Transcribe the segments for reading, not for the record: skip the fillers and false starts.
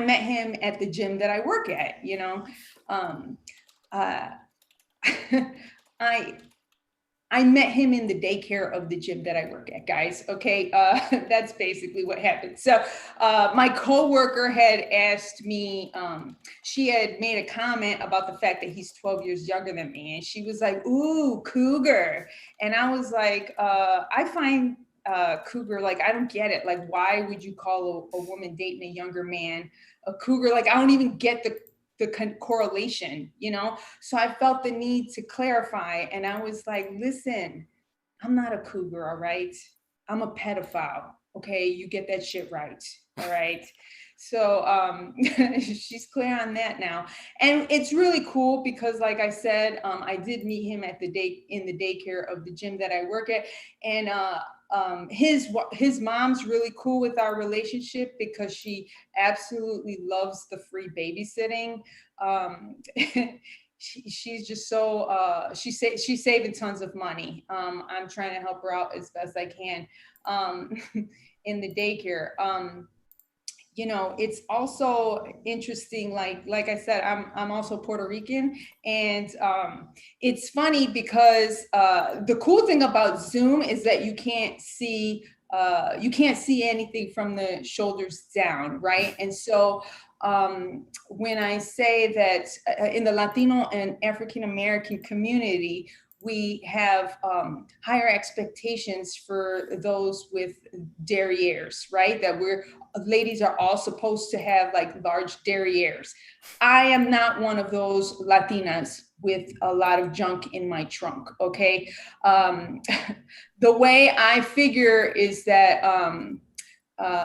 met him at the gym that I work at, you know. I met him in the daycare of the gym that I work at, guys. Okay, that's basically what happened. So my coworker had asked me, she had made a comment about the fact that he's 12 years younger than me. And she was like, ooh, cougar. And I was like, I find cougar, like, I don't get it. Like, why would you call a woman dating a younger man a cougar? Like, I don't even get the correlation, you know? So I felt the need to clarify. And I was like, listen, I'm not a cougar, all right? I'm a pedophile, okay? You get that shit right, all right? So she's clear on that now. And it's really cool because, like I said, I did meet him at in the daycare of the gym that I work at. And his mom's really cool with our relationship because she absolutely loves the free babysitting. She's just so she's saving tons of money. I'm trying to help her out as best I can in the daycare. You know, it's also interesting, like I said, I'm also Puerto Rican, and it's funny because the cool thing about Zoom is that you can't see anything from the shoulders down, right? And so when I say that in the Latino and African American community, we have higher expectations for those with derrieres, right? That ladies are all supposed to have like large derrieres. I am not one of those Latinas with a lot of junk in my trunk, okay? The way I figure is that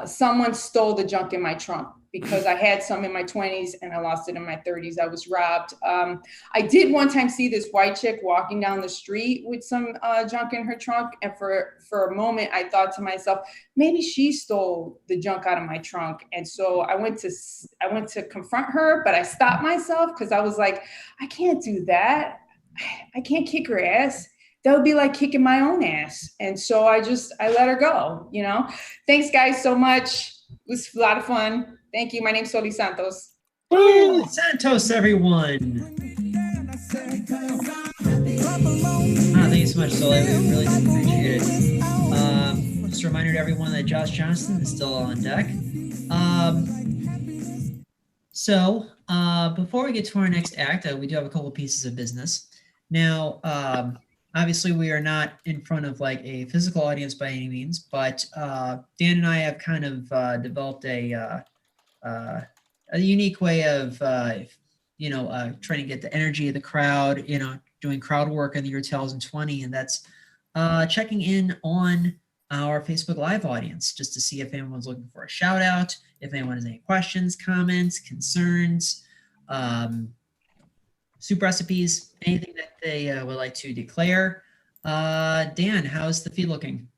someone stole the junk in my trunk because I had some in my 20s and I lost it in my 30s. I was robbed. I did one time see this white chick walking down the street with some junk in her trunk. And for a moment, I thought to myself, maybe she stole the junk out of my trunk. And so I went to confront her, but I stopped myself because I was like, I can't do that. I can't kick her ass. That would be like kicking my own ass. And so I let her go, you know? Thanks guys so much. It was a lot of fun. Thank you. My name's Soli Santos. Soli Santos, everyone. Thank you so much, Soli. We really appreciate it. Just a reminder to everyone that Josh Johnson is still on deck. So before we get to our next act, we do have a couple of pieces of business. Now, obviously, we are not in front of like a physical audience by any means, but Dan and I have kind of developed a unique way of, trying to get the energy of the crowd, doing crowd work in the year 2020. And that's checking in on our Facebook Live audience just to see if anyone's looking for a shout out, if anyone has any questions, comments, concerns, soup recipes, anything that they would like to declare. Dan, how's the feed looking?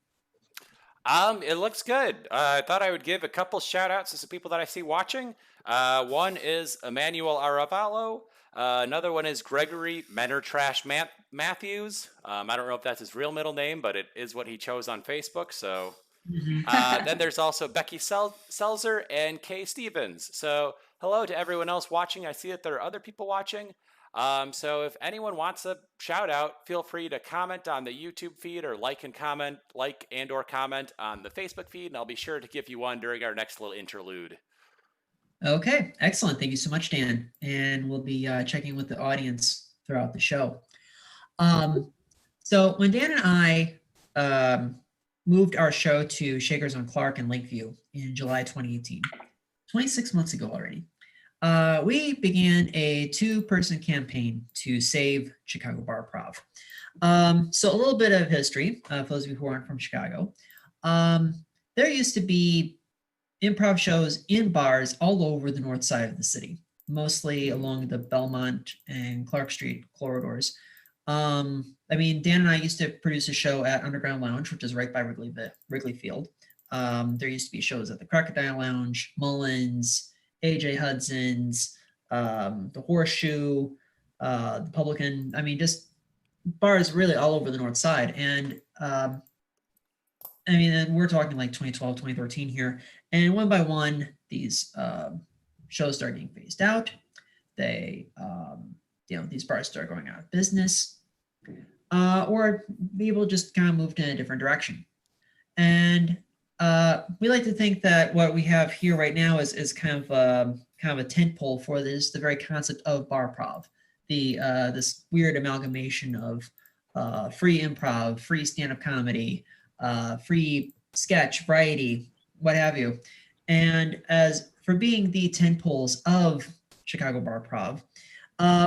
It looks good. I thought I would give a couple shout outs to some people that I see watching. One is Emmanuel Aravalo. Another one is Gregory Menor-Trash Matthews. I don't know if that's his real middle name, but it is what he chose on Facebook. So then there's also Becky Selzer and Kay Stevens. So hello to everyone else watching. I see that there are other people watching. So if anyone wants a shout out, feel free to comment on the YouTube feed or like and or comment on the Facebook feed, and I'll be sure to give you one during our next little interlude. Okay, excellent. Thank you so much, Dan. And we'll be checking with the audience throughout the show. So when Dan and I moved our show to Shakers on Clark in Lakeview in July 2018, 26 months ago already, we began a 2-person campaign to save Chicago Barprov. So a little bit of history for those of you who aren't from Chicago. There used to be improv shows in bars all over the north side of the city, mostly along the Belmont and Clark Street corridors. Dan and I used to produce a show at Underground Lounge, which is right by Wrigley Field. There used to be shows at the Crocodile Lounge, Mullins, AJ Hudson's, the Horseshoe, the Publican. Just bars really all over the north side. And and we're talking like 2012, 2013 here. And one by one, these shows start getting phased out. They, these bars start going out of business, or people just kind of moved in a different direction. And we like to think that what we have here right now is kind of a tent pole for this, the very concept of barprov, this weird amalgamation of free improv, free stand-up comedy, free sketch, variety, what have you. And as for being the tent poles of Chicago Barprov,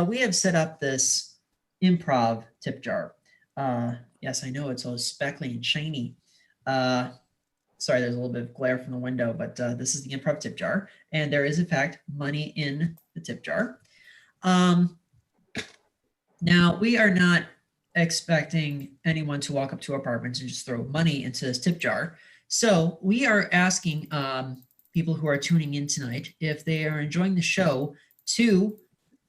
we have set up this improv tip jar. Yes, I know it's all speckly and shiny. Sorry, there's a little bit of glare from the window, but this is the improv tip jar. And there is, in fact, money in the tip jar. Now, we are not expecting anyone to walk up to our apartments and just throw money into this tip jar. So we are asking people who are tuning in tonight, if they are enjoying the show, to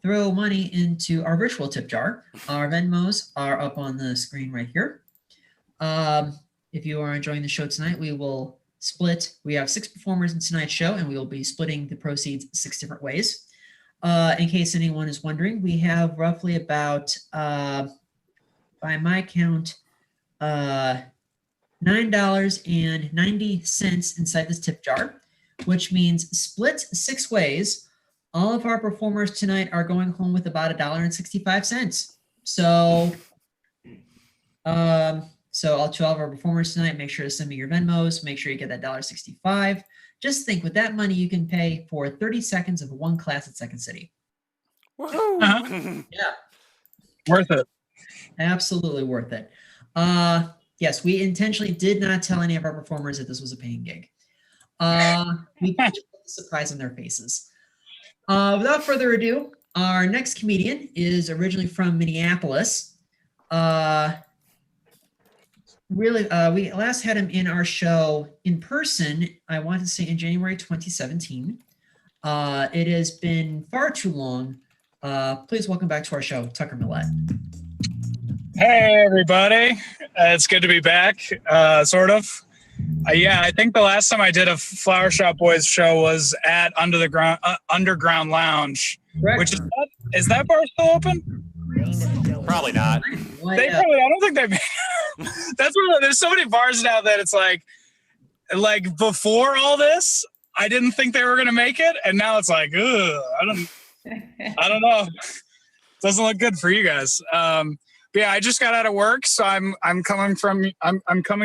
throw money into our virtual tip jar. Our Venmos are up on the screen right here. If you are enjoying the show tonight, we will split. We have 6 performers in tonight's show, and we will be splitting the proceeds 6 different ways. In case anyone is wondering, we have roughly about, by my count, $9.90 inside this tip jar, which means split 6 ways. All of our performers tonight are going home with about $1.65. So, all 12 of our performers tonight, make sure to send me your Venmos. Make sure you get that $1.65. Just think, with that money, you can pay for 30 seconds of 1 class at Second City. Woohoo! Yeah. Worth it. Absolutely worth it. Yes, we intentionally did not tell any of our performers that this was a paying gig. We just put the surprise on their faces. Without further ado, our next comedian is originally from Minneapolis. We last had him in our show in person, I want to say in January 2017. It has been far too long. Please welcome back to our show, Tucker Millett. Hey, everybody. It's good to be back, sort of. Yeah, I think the last time I did a Flower Shop Boys show was at Underground Lounge. Correct. Which is that bar still open? Probably not. I don't think they've. That's what. There's so many bars now that it's like before all this, I didn't think they were gonna make it, and now it's like, ugh, I don't know. Doesn't look good for you guys. But yeah, I just got out of work, so I'm coming to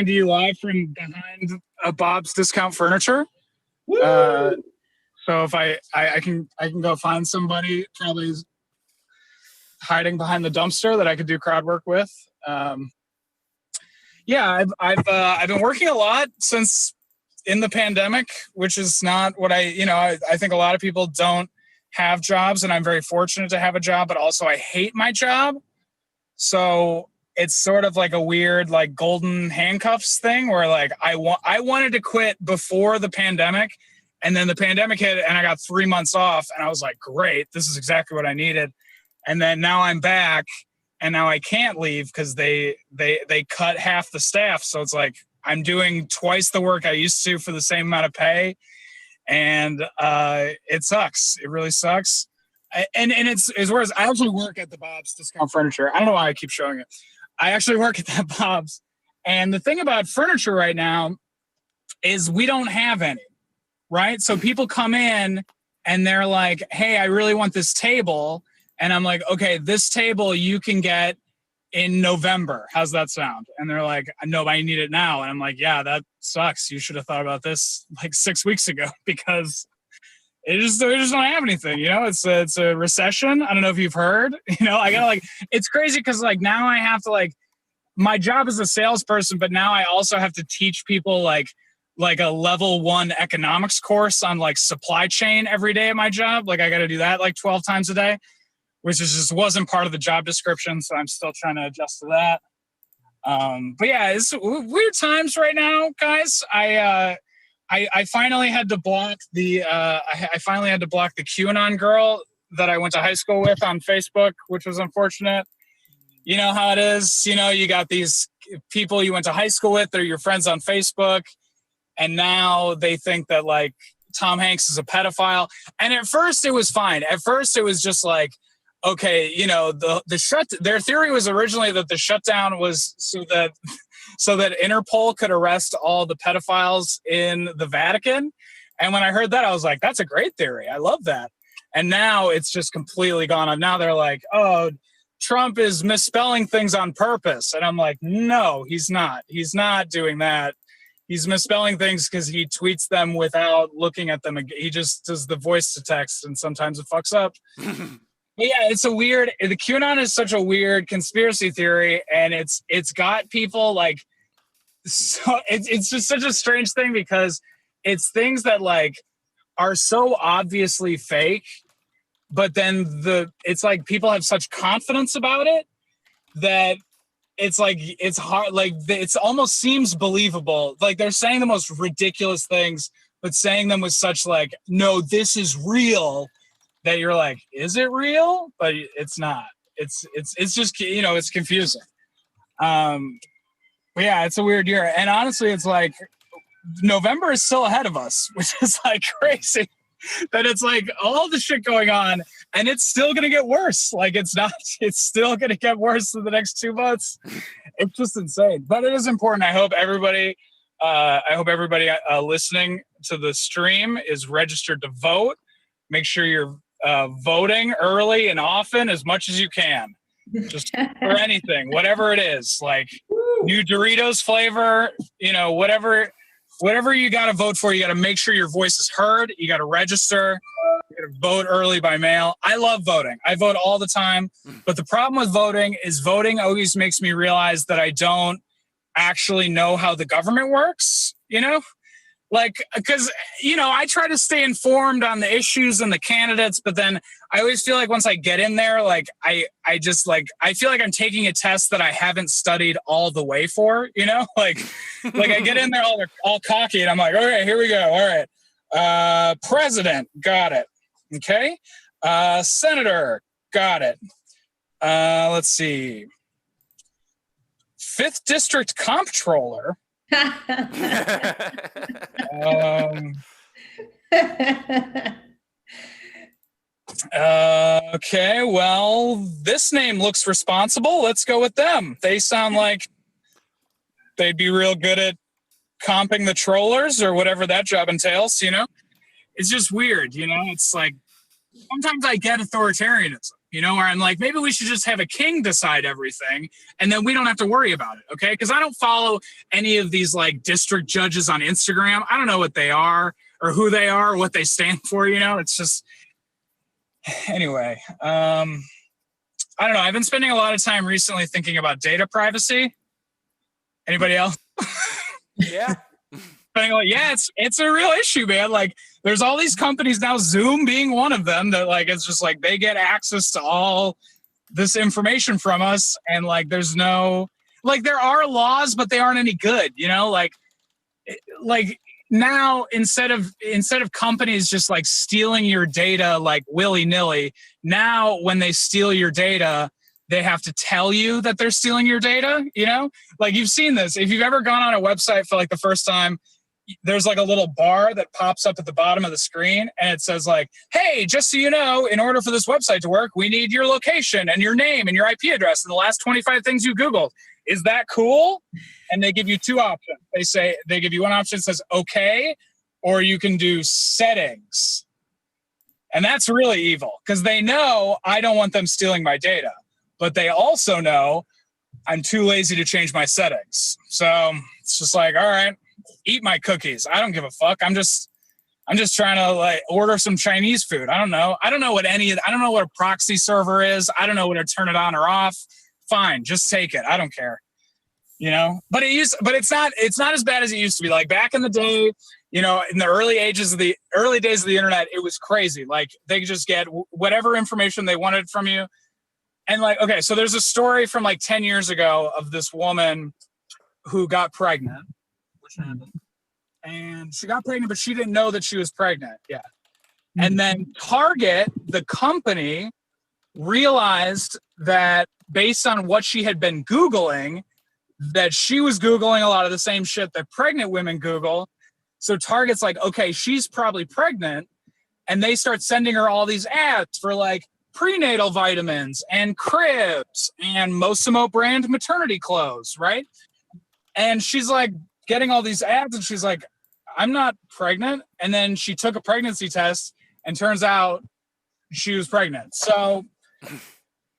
you live from behind Bob's Discount Furniture. So if I can go find somebody probably hiding behind the dumpster that I could do crowd work with. Yeah, I've been working a lot since in the pandemic, which is not what I think a lot of people don't have jobs, and I'm very fortunate to have a job, but also I hate my job. So it's sort of like a weird like golden handcuffs thing where like I wanted to quit before the pandemic, and then the pandemic hit and I got 3 months off, and I was like, great, this is exactly what I needed. And then now I'm back, and now I can't leave because they cut half the staff. So it's like I'm doing twice the work I used to for the same amount of pay, and it sucks. It really sucks. And it's worse. I actually work at the Bob's Discount Furniture. I don't know why I keep showing it. I actually work at that Bob's. And the thing about furniture right now is we don't have any, right? So people come in and they're like, hey, I really want this table. And I'm like, okay, this table you can get in November. How's that sound? And they're like, no, I need it now. And I'm like, yeah, that sucks. You should have thought about this like 6 weeks ago because we just don't have anything, it's a recession. I don't know if you've heard, I gotta it's crazy. Cause now I have to my job is a salesperson, but now I also have to teach people like a level 1 economics course on supply chain every day at my job. I got to do that 12 times a day, which just wasn't part of the job description. So I'm still trying to adjust to that. But yeah, it's weird times right now, guys. I finally had to block the QAnon girl that I went to high school with on Facebook, which was unfortunate. You know how it is. You got these people you went to high school with, they're your friends on Facebook, and now they think that Tom Hanks is a pedophile. And at first it was fine. At first it was just like, okay, you know, their theory was originally that the shutdown was so that Interpol could arrest all the pedophiles in the Vatican. And when I heard that, I was like, that's a great theory. I love that. And now it's just completely gone on. Now they're like, oh, Trump is misspelling things on purpose. And I'm like, no, he's not. He's not doing that. He's misspelling things because he tweets them without looking at them. He just does the voice to text, and sometimes it fucks up. But yeah, it's the QAnon is such a weird conspiracy theory, and it's got people like, so it's just such a strange thing because it's things that like are so obviously fake, but then it's like people have such confidence about it that it's like, it's hard, like it almost seems believable. Like they're saying the most ridiculous things, but saying them with such like, no, this is real, that you're like, is it real? But it's not. It's just, you know, it's confusing. But yeah, it's a weird year. And honestly, it's like November is still ahead of us, which is like crazy. That it's like all the shit going on and it's still going to get worse. Like it's still going to get worse in the next 2 months. It's just insane, but it is important. I hope everybody listening to the stream is registered to vote. Make sure you're voting early and often as much as you can, just for anything, whatever it is, like new Doritos flavor, you know, whatever you got to vote for, you got to make sure your voice is heard. You got to register. You got to vote early by mail. I love voting. I vote all the time. But the problem with voting is voting always makes me realize that I don't actually know how the government works, you know? Like, because, you know, I try to stay informed on the issues and the candidates, but then I always feel like once I get in there, like, I feel like I'm taking a test that I haven't studied all the way for, you know? Like I get in there all cocky and I'm like, all right, here we go. All right. President, got it. Okay. Senator, got it. Let's see. 5th District Comptroller. Okay, well, this name looks responsible. Let's go with them. They sound like they'd be real good at comping the trollers or whatever that job entails, you know? It's just weird, you know? It's like, sometimes I get authoritarianism, you know, where I'm like, maybe we should just have a king decide everything and then we don't have to worry about it, okay? Because I don't follow any of these like district judges on Instagram. I don't know what they are or who they are or what they stand for, you know? It's just, anyway. I don't know. I've been spending a lot of time recently thinking about data privacy. Anybody else? Yeah. Yeah, it's a real issue, man. Like, there's all these companies now, Zoom being one of them, that like it's just like they get access to all this information from us, and like there's no like there are laws, but they aren't any good, you know? Like now instead of companies just like stealing your data like willy-nilly, now when they steal your data, they have to tell you that they're stealing your data, you know? Like you've seen this. If you've ever gone on a website for like the first time, there's like a little bar that pops up at the bottom of the screen and it says like, hey, just so you know, in order for this website to work, we need your location and your name and your IP address and the last 25 things you Googled. Is that cool? And they give you 2 options. They give you one option that says okay, or you can do settings. And that's really evil because they know I don't want them stealing my data, but they also know I'm too lazy to change my settings. So it's just like, all right, eat my cookies. I don't give a fuck. I'm just trying to like order some Chinese food. I don't know. I don't know what a proxy server is. I don't know whether to turn it on or off. Fine, just take it. I don't care. You know, but it's not as bad as it used to be. Like back in the day, you know, in the early days of the internet, it was crazy. Like they could just get whatever information they wanted from you. And like, okay, so there's a story from like 10 years ago of this woman who got pregnant, which happened. And she got pregnant, but she didn't know that she was pregnant. Yeah. And then Target, the company, realized that based on what she had been Googling, that she was Googling a lot of the same shit that pregnant women Google. So Target's like, okay, she's probably pregnant. And they start sending her all these ads for like prenatal vitamins and cribs and Mosimo brand maternity clothes, right? And she's like getting all these ads and she's like, I'm not pregnant. And then she took a pregnancy test and turns out she was pregnant. So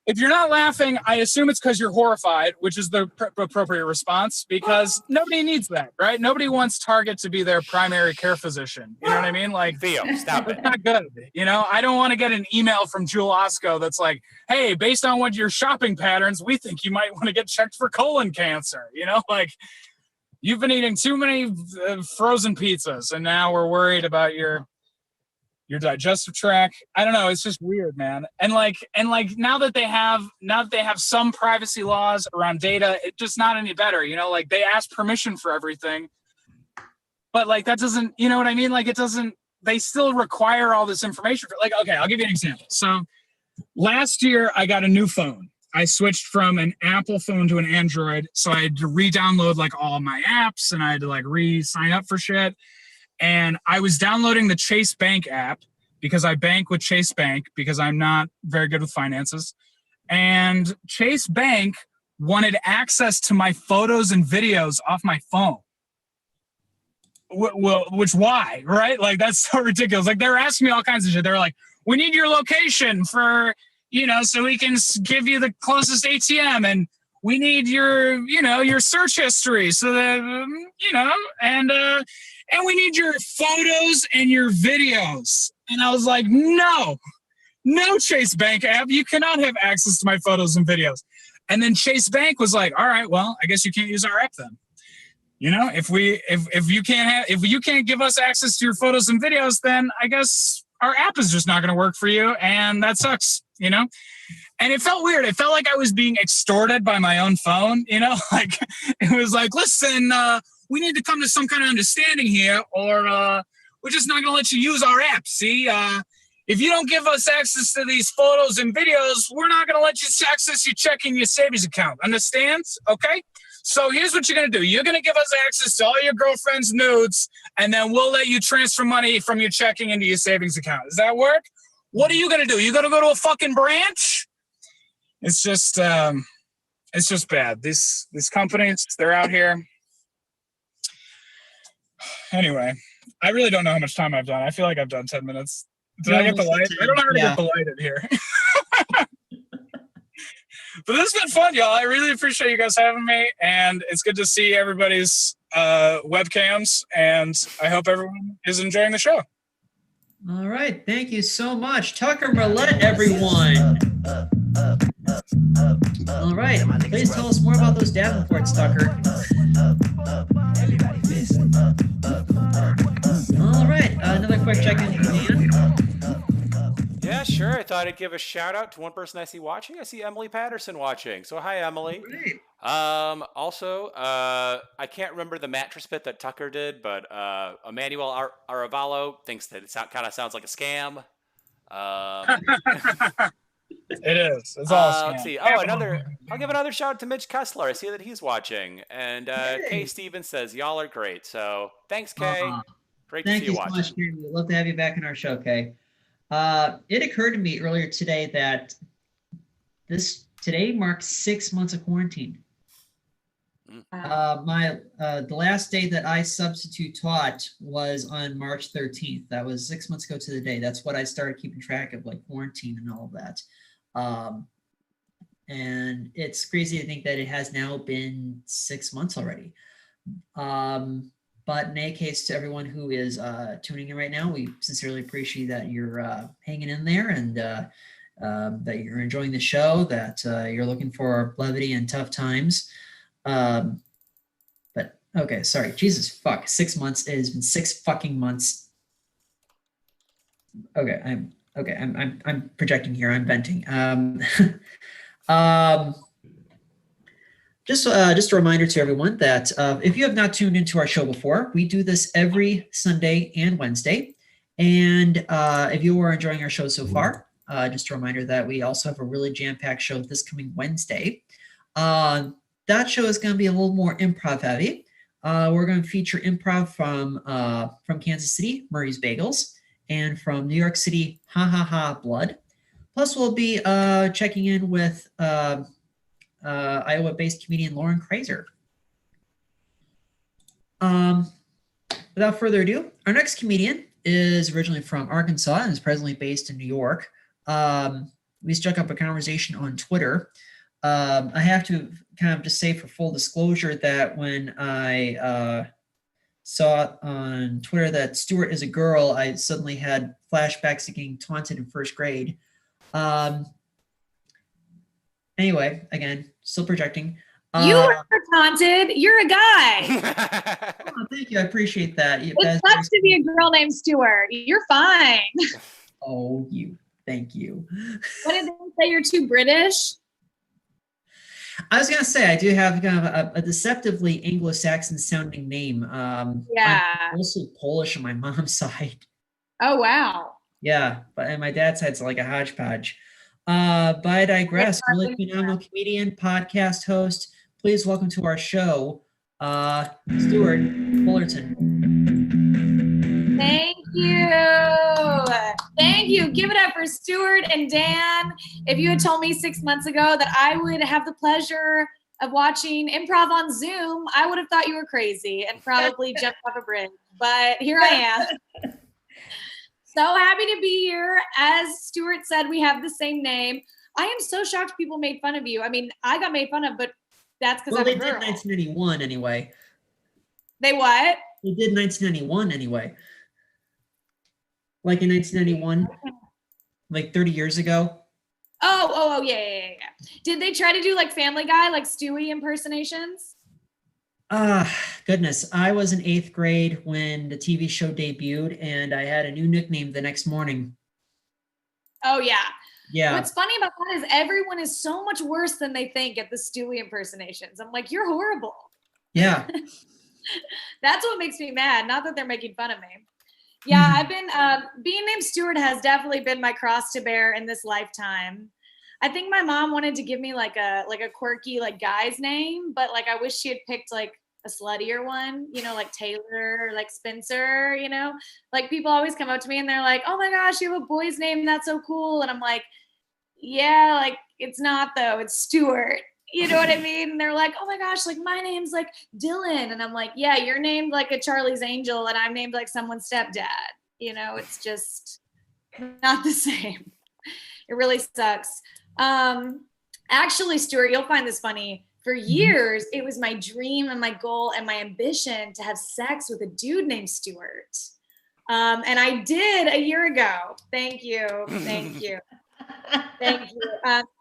if you're not laughing, I assume it's because you're horrified, which is the appropriate response, because nobody needs that, right? Nobody wants Target to be their primary care physician. You know what I mean? Like, Theo, stop it. it's not good. You know, I don't want to get an email from Jewel Osco that's like, hey, based on what your shopping patterns, we think you might want to get checked for colon cancer. You know, like, you've been eating too many frozen pizzas, and now we're worried about your digestive tract. I don't know. It's just weird, man. And like now that they have some privacy laws around data, it's just not any better. You know, like they ask permission for everything, but like that doesn't, you know what I mean? Like it doesn't. They still require all this information. Like, okay, I'll give you an example. So last year I got a new phone. I switched from an Apple phone to an Android, so I had to re-download like all my apps, and I had to like re-sign up for shit. And I was downloading the Chase Bank app because I bank with Chase Bank because I'm not very good with finances. And Chase Bank wanted access to my photos and videos off my phone. Well, which why, right? Like, that's so ridiculous. Like, they're asking me all kinds of shit. They're like, we need your location for, you know, so we can give you the closest ATM. And we need your, you know, your search history so that, you know, and we need your photos and your videos. And I was like, no, Chase Bank app. You cannot have access to my photos and videos. And then Chase Bank was like, all right, well, I guess you can't use our app then. You know, if you can't give us access to your photos and videos, then I guess our app is just not going to work for you. And that sucks, you know? And it felt weird. It felt like I was being extorted by my own phone, you know? Like, it was like, listen, we need to come to some kind of understanding here, or we're just not going to let you use our app. See, if you don't give us access to these photos and videos, we're not going to let you access your checking, your savings account. Understand? Okay? So here's what you're going to do. You're going to give us access to all your girlfriend's nudes, and then we'll let you transfer money from your checking into your savings account. Does that work? What are you going to do? You're going to go to a fucking branch? It's just bad. These companies, they're out here. Anyway, I really don't know how much time I've done. I feel like I've done 10 minutes. Did I get the light? I don't know how to get the light in here. But this has been fun, y'all. I really appreciate you guys having me, and it's good to see everybody's webcams, and I hope everyone is enjoying the show. All right. Thank you so much. Tucker Millett, everyone. All right. Please tell us more about those Davenports, Tucker. All right. Another quick check-in from Dan. Yeah, sure. I thought I'd give a shout out to one person I see watching. I see Emily Patterson watching. So hi, Emily. Great. Also, I can't remember the mattress bit that Tucker did, but Emmanuel Aravalo thinks that it kind of sounds like a scam. It is. It's all scam. Let's see. Oh, I'll give another shout out to Mitch Kessler. I see that he's watching. And Kay Stevens says, y'all are great. So thanks, Kay. Great to see you watching. Thank you so much, Kay. We'd love to have you back in our show, Kay. It occurred to me earlier today that today marks 6 months of quarantine. The last day that I substitute taught was on March 13th. That was 6 months ago to the day. That's what I started keeping track of, like quarantine and all of that. And it's crazy to think that it has now been 6 months already. But in any case, to everyone who is tuning in right now, we sincerely appreciate that you're hanging in there, and that you're enjoying the show, that you're looking for levity in tough times. But okay, sorry, Jesus fuck, 6 months. It has been 6 fucking months. Okay, I'm projecting here. I'm venting. Just a reminder to everyone that if you have not tuned into our show before, we do this every Sunday and Wednesday. And if you are enjoying our show so far, just a reminder that we also have a really jam-packed show this coming Wednesday. That show is going to be a little more improv heavy. We're going to feature improv from Kansas City, Murray's Bagels, and from New York City, Ha Ha Ha Blood. Plus, we'll be checking in with Iowa-based comedian Lauren Kreiser. Without further ado, our next comedian is originally from Arkansas and is presently based in New York. We struck up a conversation on Twitter. I have to kind of just say for full disclosure that when I saw on Twitter that Stuart is a girl, I suddenly had flashbacks to getting taunted in first grade. Anyway, again, still projecting. You were taunted. You're a guy. Oh, thank you. I appreciate that. It sucks to be a girl named Stuart. You're fine. Oh, thank you. What did they say? You're too British? I was going to say, I do have kind of a deceptively Anglo-Saxon sounding name. Yeah. I'm mostly Polish on my mom's side. Oh, wow. Yeah, and my dad's side's like a hodgepodge. But I digress. Really phenomenal comedian, podcast host. Please welcome to our show, Stewart Fullerton. Thank you. Thank you. Give it up for Stuart and Dan. If you had told me 6 months ago that I would have the pleasure of watching improv on Zoom, I would have thought you were crazy and probably jumped off a bridge. But here I am. So happy to be here. As Stuart said, we have the same name. I am so shocked people made fun of you. I mean, I got made fun of, but that's because I'm a girl. They did 1991 anyway. They what? They did 1991 anyway. Like in 1991, like 30 years ago. Oh, yeah. Did they try to do like Family Guy, like Stewie impersonations? Goodness. I was in 8th grade when the TV show debuted, and I had a new nickname the next morning. Oh, yeah. Yeah. What's funny about that is everyone is so much worse than they think at the Stewie impersonations. I'm like, you're horrible. Yeah. That's what makes me mad. Not that they're making fun of me. Yeah, I've been, being named Stuart has definitely been my cross to bear in this lifetime. I think my mom wanted to give me like a quirky like guy's name, but like I wish she had picked like a sluttier one, you know, like Taylor or like Spencer, you know, like people always come up to me and they're like, oh my gosh, you have a boy's name. That's so cool. And I'm like, yeah, like it's not though, it's Stuart. You know what I mean? And they're like, oh my gosh, like my name's like Dylan. And I'm like, yeah, you're named like a Charlie's Angel and I'm named like someone's stepdad. You know, it's just not the same. It really sucks. Actually, Stuart, you'll find this funny. For years, it was my dream and my goal and my ambition to have sex with a dude named Stuart. And I did a year ago. Thank you. Thank you. Thank you.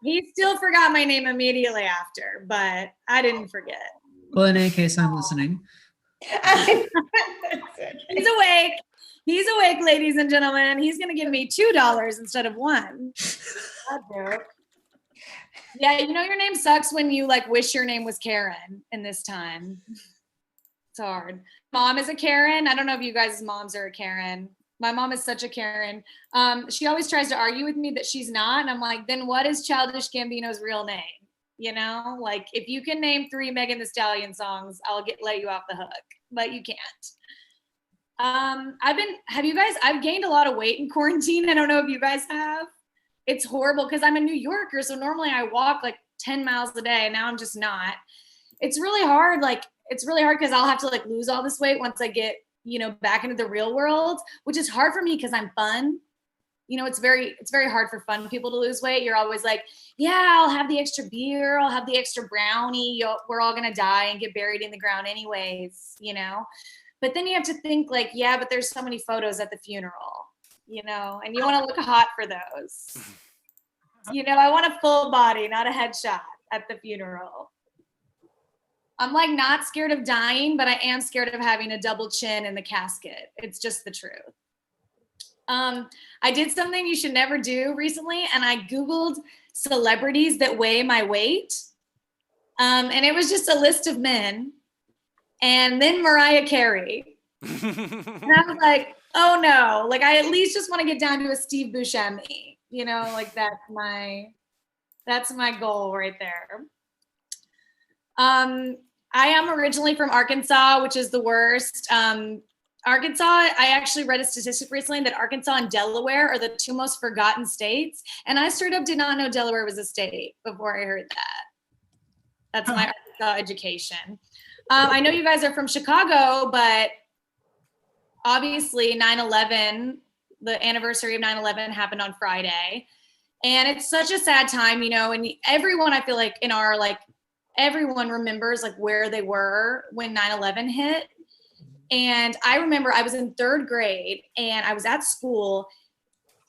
He still forgot my name immediately after, but I didn't forget. Well, in any case, I'm listening. He's awake. He's awake, ladies and gentlemen. He's going to give me $2 instead of $1. Yeah, you know your name sucks when you like wish your name was Karen in this time. It's hard. Mom is a Karen. I don't know if you guys' moms are a Karen. My mom is such a Karen. She always tries to argue with me that she's not. And I'm like, then what is Childish Gambino's real name? You know, like if you can name 3 Megan Thee Stallion songs, I'll let you off the hook, but you can't. I've gained a lot of weight in quarantine. I don't know if you guys have. It's horrible because I'm a New Yorker. So normally I walk like 10 miles a day. Now I'm just not. It's really hard. It's really hard because I'll have to like lose all this weight once I get, you know, back into the real world, which is hard for me because I'm fun. You know, it's very hard for fun people to lose weight. You're always like, yeah, I'll have the extra beer. I'll have the extra brownie. We're all going to die and get buried in the ground anyways, you know? But then you have to think like, yeah, but there's so many photos at the funeral, you know, and you want to look hot for those. You know, I want a full body, not a headshot at the funeral. I'm like not scared of dying, but I am scared of having a double chin in the casket. It's just the truth. I did something you should never do recently, and I Googled celebrities that weigh my weight. And it was just a list of men. And then Mariah Carey. And I was like, oh no, like I at least just want to get down to a Steve Buscemi, you know, like that's my goal right there. I am originally from Arkansas, which is the worst. Arkansas, I actually read a statistic recently that Arkansas and Delaware are the two most forgotten states. And I straight up did not know Delaware was a state before I heard that. That's my Arkansas education. I know you guys are from Chicago, but obviously 9/11, the anniversary of 9/11 happened on Friday. And it's such a sad time, you know, and everyone, I feel like in our, like, everyone remembers like where they were when 9/11 hit. And I remember I was in 3rd grade and I was at school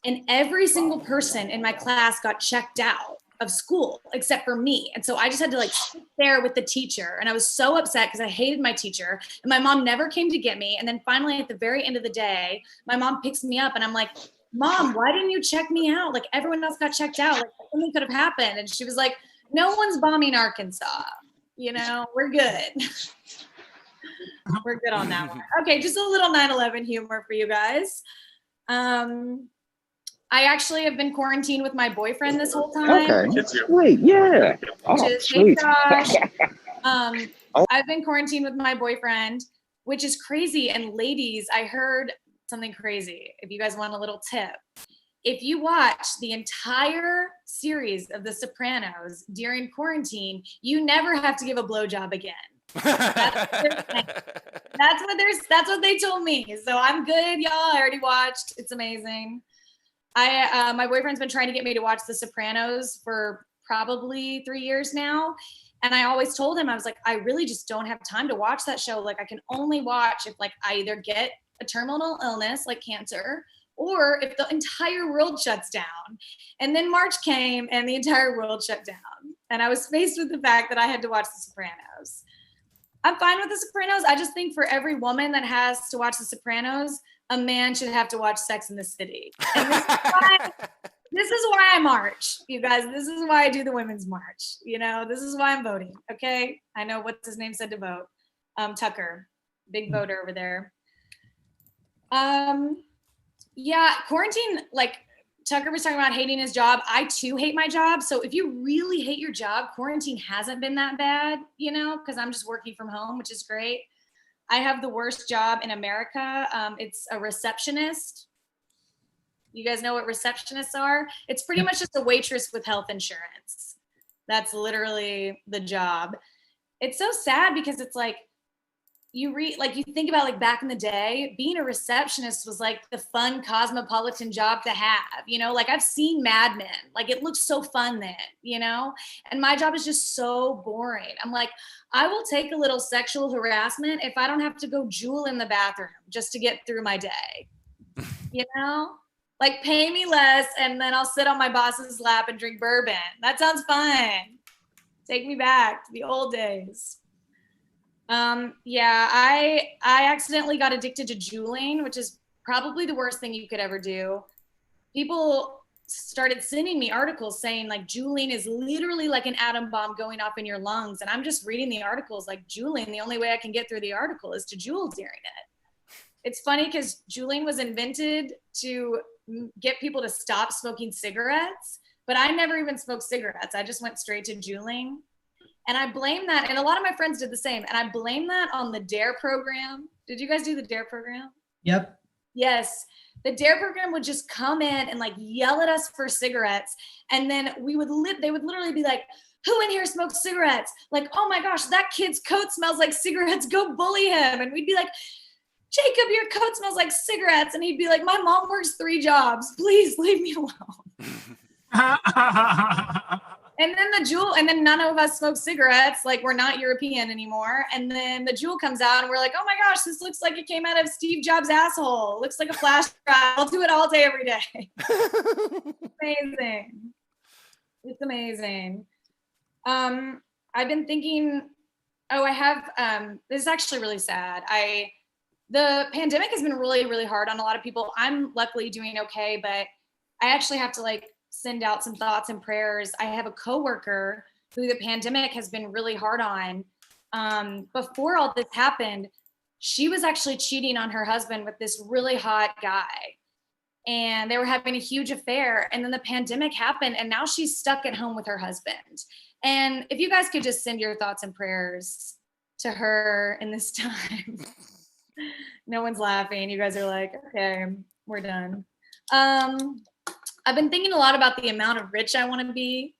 and every single person in my class got checked out of school except for me. And so I just had to like sit there with the teacher. And I was so upset because I hated my teacher and my mom never came to get me. And then finally at the very end of the day, my mom picks me up and I'm like, Mom, why didn't you check me out? Like everyone else got checked out. Like something could have happened. And she was like, no one's bombing Arkansas. You know, we're good. We're good on that one. Okay, just a little 9/11 humor for you guys. I actually have been quarantined with my boyfriend this whole time. Okay, sweet, yeah. Oh, Hey sweet. Josh. I've been quarantined with my boyfriend, which is crazy. And ladies, I heard something crazy. If you guys want a little tip, if you watch the entire series of The Sopranos during quarantine, you never have to give a blowjob again. That's what they told me. So I'm good, y'all. I already watched. It's amazing. My boyfriend's been trying to get me to watch The Sopranos for probably 3 years now. And I always told him, I was like, I really just don't have time to watch that show. Like I can only watch if like I either get a terminal illness like cancer or if the entire world shuts down. And then March came and the entire world shut down. And I was faced with the fact that I had to watch The Sopranos. I'm fine with The Sopranos. I just think for every woman that has to watch The Sopranos, a man should have to watch Sex and the City. And this is why I march, you guys. This is why I do the Women's March. You know, this is why I'm voting. Okay. I know what's his name said to vote. Tucker, big voter over there. Yeah, quarantine, like Tucker was talking about hating his job. I too hate my job. So if you really hate your job, quarantine hasn't been that bad, you know, because I'm just working from home, which is great. I have the worst job in America. It's a receptionist. You guys know what receptionists are? It's pretty much just a waitress with health insurance. That's literally the job. It's so sad because it's like, you think about like back in the day, being a receptionist was like the fun cosmopolitan job to have, you know, like I've seen Mad Men, like it looks so fun then, you know, and my job is just so boring. I'm like, I will take a little sexual harassment if I don't have to go jewel in the bathroom just to get through my day, you know, like pay me less and then I'll sit on my boss's lap and drink bourbon. That sounds fun. Take me back to the old days. Yeah, I accidentally got addicted to juuling, which is probably the worst thing you could ever do. People started sending me articles saying like juuling is literally like an atom bomb going off in your lungs. And I'm just reading the articles like juuling. The only way I can get through the article is to jewel during it. It's funny because juuling was invented to get people to stop smoking cigarettes, but I never even smoked cigarettes. I just went straight to juuling. And I blame that, and a lot of my friends did the same, and I blame that on the DARE program. Did you guys do the DARE program? Yep. Yes. The DARE program would just come in and like yell at us for cigarettes, and then they would literally be like, who in here smokes cigarettes? Like, oh my gosh, that kid's coat smells like cigarettes, go bully him. And we'd be like, Jacob, your coat smells like cigarettes. And he'd be like, my mom works 3 jobs, please leave me alone. And then none of us smoke cigarettes. Like we're not European anymore. And then the jewel comes out and we're like, oh my gosh, this looks like it came out of Steve Jobs' asshole. It looks like a flash drive. I'll do it all day, every day. Amazing. It's amazing. I've been thinking, this is actually really sad. The pandemic has been really, really hard on a lot of people. I'm luckily doing okay, but I actually have to like send out some thoughts and prayers. I have a coworker who the pandemic has been really hard on. Before all this happened, she was actually cheating on her husband with this really hot guy. And they were having a huge affair. And then the pandemic happened and now she's stuck at home with her husband. And if you guys could just send your thoughts and prayers to her in this time. No one's laughing. You guys are like, okay, we're done. I've been thinking a lot about the amount of rich I want to be.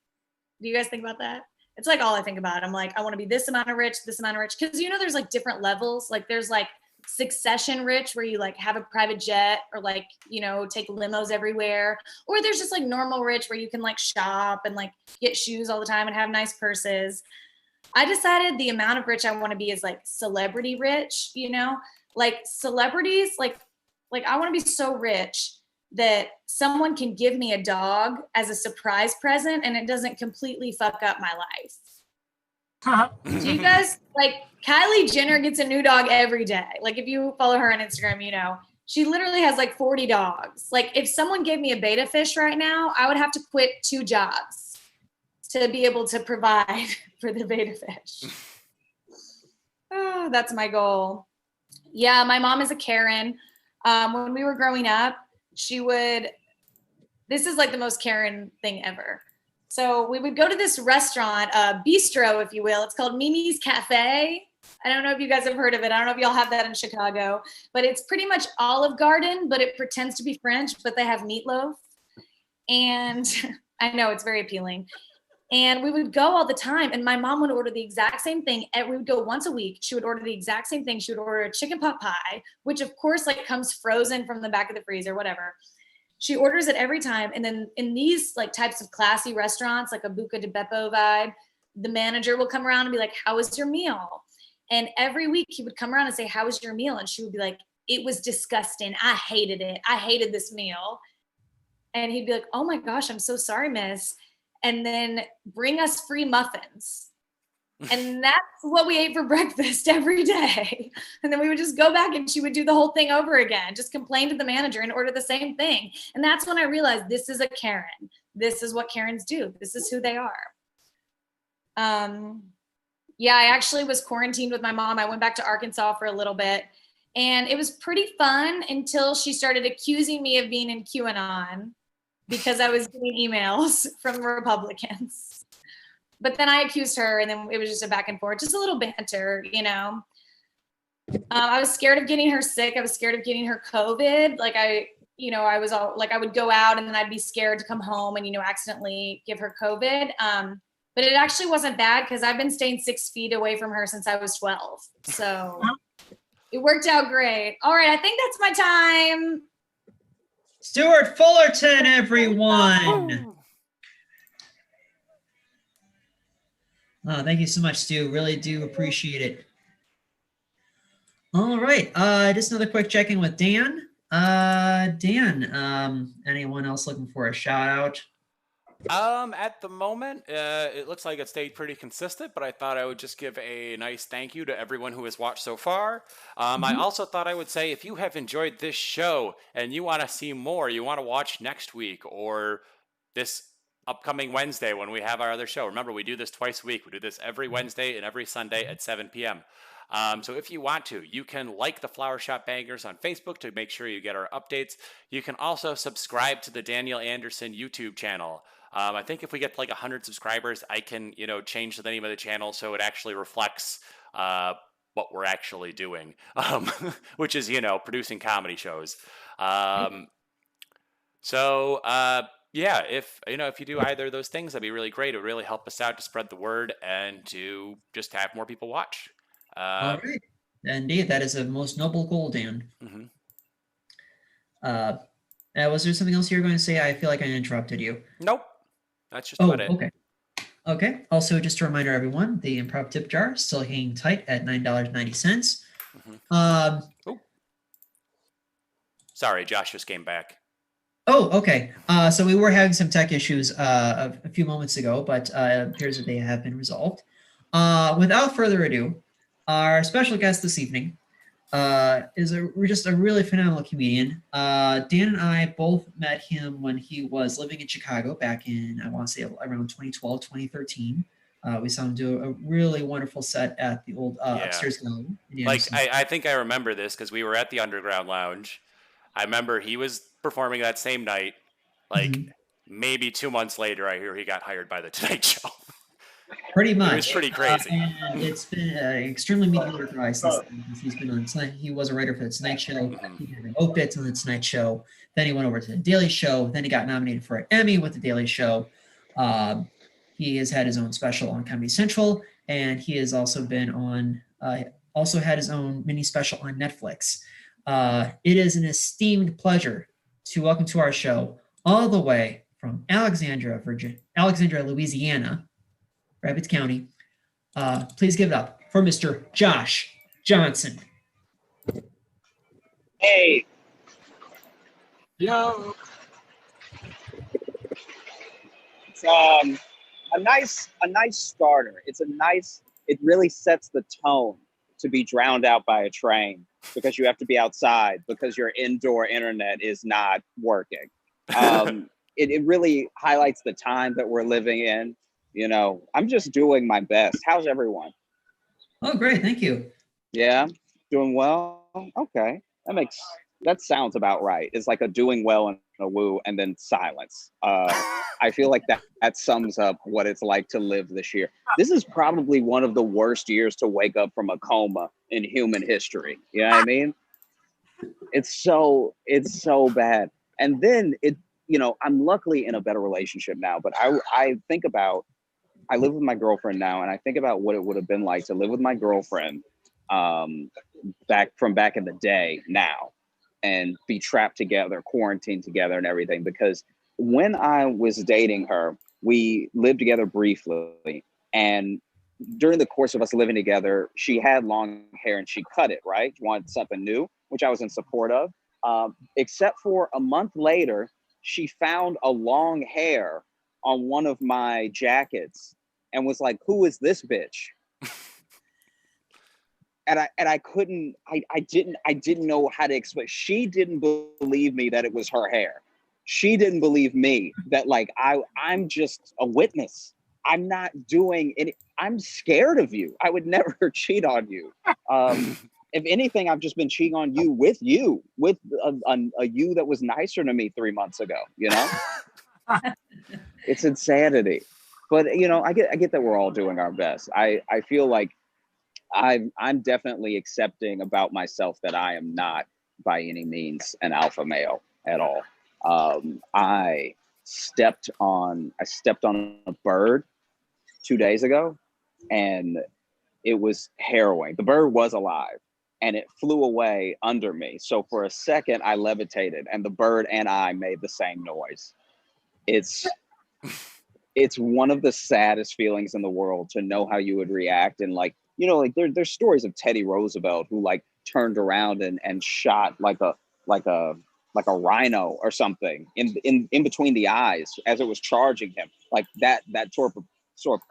Do you guys think about that? It's like all I think about. I'm like, I want to be this amount of rich, this amount of rich. Because there's like different levels. Like there's like succession rich where you like have a private jet or like, take limos everywhere. Or there's just like normal rich where you can like shop and like get shoes all the time and have nice purses. I decided the amount of rich I want to be is like celebrity rich, like celebrities, like I want to be so rich that someone can give me a dog as a surprise present and it doesn't completely fuck up my life. Do you guys like Kylie Jenner gets a new dog every day? Like if you follow her on Instagram, she literally has like 40 dogs. Like if someone gave me a beta fish right now, I would have to quit 2 jobs to be able to provide for the beta fish. Oh, that's my goal. Yeah, my mom is a Karen. When we were growing up, this is like the most Karen thing ever. So we would go to this restaurant, bistro, if you will. It's called Mimi's Cafe. I don't know if you guys have heard of it. I don't know if y'all have that in Chicago, but it's pretty much Olive Garden, but it pretends to be French, but they have meatloaf. And I know it's very appealing. And we would go all the time. And my mom would order the exact same thing. And we would go once a week. She would order the exact same thing. She would order a chicken pot pie, which of course like comes frozen from the back of the freezer, whatever. She orders it every time. And then in these like types of classy restaurants, like a Buca de Beppo vibe, the manager will come around and be like, how was your meal? And every week he would come around and say, how was your meal? And she would be like, it was disgusting. I hated it. I hated this meal. And he'd be like, oh my gosh, I'm so sorry, miss. And then bring us free muffins. And that's what we ate for breakfast every day. And then we would just go back and she would do the whole thing over again, just complain to the manager and order the same thing. And that's when I realized this is a Karen. This is what Karens do. This is who they are. Yeah, I actually was quarantined with my mom. I went back to Arkansas for a little bit. And it was pretty fun until she started accusing me of being in QAnon because I was getting emails from Republicans. But then I accused her and then it was just a back and forth, just a little banter, I was scared of getting her sick. I was scared of getting her COVID. Like I was all like, I would go out and then I'd be scared to come home and, accidentally give her COVID. But it actually wasn't bad because I've been staying 6 feet away from her since I was 12. So it worked out great. All right. I think that's my time. Stewart Fullerton, everyone. Oh, thank you so much, Stu. Really do appreciate it. All right. Just another quick check-in with Dan. Dan, anyone else looking for a shout out? At the moment, it looks like it stayed pretty consistent, but I thought I would just give a nice thank you to everyone who has watched so far. I also thought I would say if you have enjoyed this show and you want to see more, you want to watch next week or this upcoming Wednesday when we have our other show. Remember, we do this twice a week. We do this every Wednesday and every Sunday at 7 p.m. So if you want to, you can like the Flower Shop Bangers on Facebook to make sure you get our updates. You can also subscribe to the Daniel Anderson YouTube channel. I think if we get like 100 subscribers, I can, change the name of the channel so it actually reflects what we're actually doing, which is, producing comedy shows. Yeah, if you do either of those things, that'd be really great. It would really help us out to spread the word and to just have more people watch. All right. Indeed, that is a most noble goal, Dan. Was there something else you were going to say? I feel like I interrupted you. Nope. That's just about it. Okay. Also, just a reminder, everyone, the improv tip jar is still hanging tight at $9.90. Sorry, Josh just came back. Oh, okay. So we were having some tech issues a few moments ago, but it appears that they have been resolved. Without further ado, our special guest this evening is just a really phenomenal comedian. Dan and I both met him when he was living in Chicago back in, I want to say, around 2012, 2013. We saw him do a really wonderful set at the old Upstairs Gallery. I think I remember this because we were at the Underground Lounge. I remember he was performing that same night. Maybe 2 months later, I hear he got hired by the Tonight Show. Pretty much. It was pretty crazy. And it's been extremely mediocre rise since then, because he's been on Tonight. He was a writer for the Tonight Show. He had an obit on the Tonight Show. Then he went over to the Daily Show. Then he got nominated for an Emmy with the Daily Show. He has had his own special on Comedy Central, and he has also been on. Also had his own mini special on Netflix. It is an esteemed pleasure to welcome to our show, all the way from Alexandria, Louisiana, Rapids County. Please give it up for Mr. Josh Johnson. Hey. Yo. It's a nice starter. It really sets the tone to be drowned out by a train because you have to be outside because your indoor internet is not working. It really highlights the time that we're living in. You know, I'm just doing my best. How's everyone? Oh, great. Thank you. Yeah, doing well. Okay. That sounds about right. It's like a doing well and a woo and then silence. I feel like that sums up what it's like to live this year. This is probably one of the worst years to wake up from a coma in human history. You know what I mean? It's so bad. And then I'm luckily in a better relationship now, but I think about, I live with my girlfriend now, and I think about what it would have been like to live with my girlfriend back in the day now, and be trapped together, quarantined together and everything. Because when I was dating her, we lived together briefly. And during the course of us living together, she had long hair and she cut it, right? She wanted something new, which I was in support of. Except for a month later, she found a long hair on one of my jackets and was like, "Who is this bitch?" And I didn't know how to explain. She didn't believe me that it was her hair. She didn't believe me that I'm just a witness. I'm not doing any, I'm scared of you. I would never cheat on you. If anything, I've just been cheating on you, with a you that was nicer to me 3 months ago, you know? It's insanity. But, I get that we're all doing our best. I feel like I'm definitely accepting about myself that I am not by any means an alpha male at all. I stepped on a bird 2 days ago, and it was harrowing. The bird was alive and it flew away under me. So for a second I levitated, and the bird and I made the same noise. It's one of the saddest feelings in the world to know how you would react. And there's stories of Teddy Roosevelt who turned around and shot like a rhino or something in between the eyes as it was charging him, like that sort of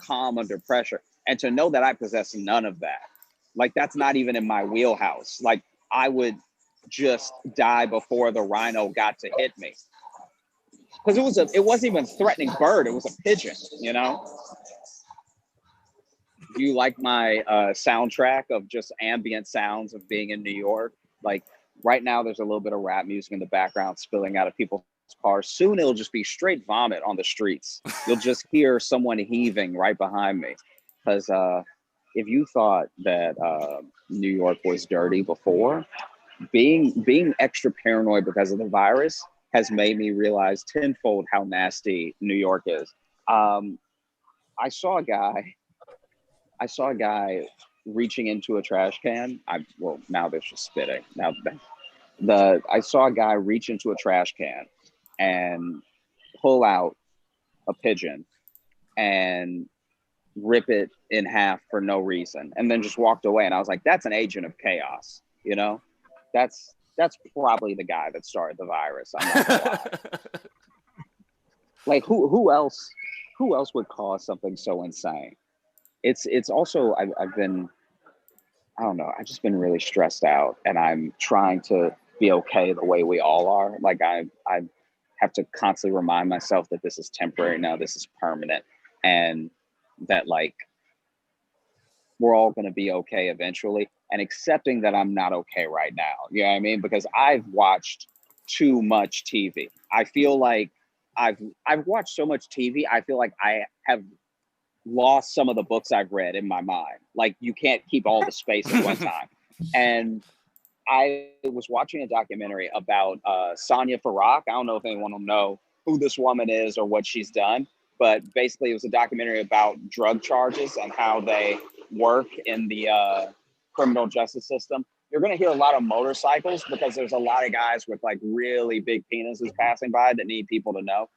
calm under pressure. And to know that I possess none of that, that's not even in my wheelhouse. I would just die before the rhino got to hit me, because it wasn't even a threatening bird. It was a pigeon, Do you like my soundtrack of just ambient sounds of being in New York? Right now, there's a little bit of rap music in the background spilling out of people's cars. Soon, it'll just be straight vomit on the streets. You'll just hear someone heaving right behind me. Because if you thought that New York was dirty before, being extra paranoid because of the virus has made me realize tenfold how nasty New York is. I saw a guy reaching into a trash can. Now there's just spitting. I saw a guy reach into a trash can and pull out a pigeon and rip it in half for no reason, and then just walked away. And I was like, that's an agent of chaos, That's probably the guy that started the virus. I'm not gonna lie. Who else would cause something so insane? It's also, I've been, I don't know, I've just been really stressed out, and I'm trying to be okay the way we all are. I have to constantly remind myself that this is temporary now, this is permanent, and that we're all going to be okay eventually, and accepting that I'm not okay right now. You know what I mean? Because I've watched too much TV. I feel like I've watched so much TV. I feel like I have lost some of the books I've read in my mind. Like, you can't keep all the space at one time. And I was watching a documentary about Sonia Farak. I don't know if anyone will know who this woman is or what she's done, but basically it was a documentary about drug charges and how they work in the criminal justice system. You're going to hear a lot of motorcycles because there's a lot of guys with like really big penises passing by that need people to know.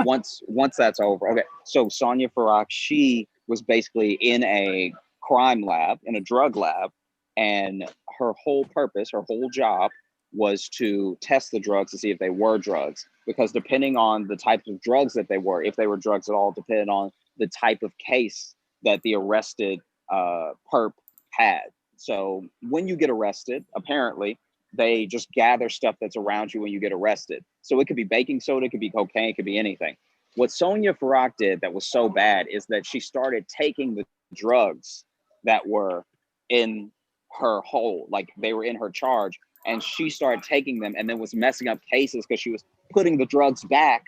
Once that's over. Okay. So Sonia Farak, she was basically in a crime lab, in a drug lab, and her whole purpose, her whole job was to test the drugs to see if they were drugs, because depending on the type of drugs that they were, if they were drugs at all, depended on the type of case that the arrested perp had. So when you get arrested, apparently they just gather stuff that's around you when you get arrested. So it could be baking soda, it could be cocaine, it could be anything. What Sonia Farak did that was so bad is that she started taking the drugs that were in her hole, like they were in her charge, and she started taking them and then was messing up cases because she was putting the drugs back,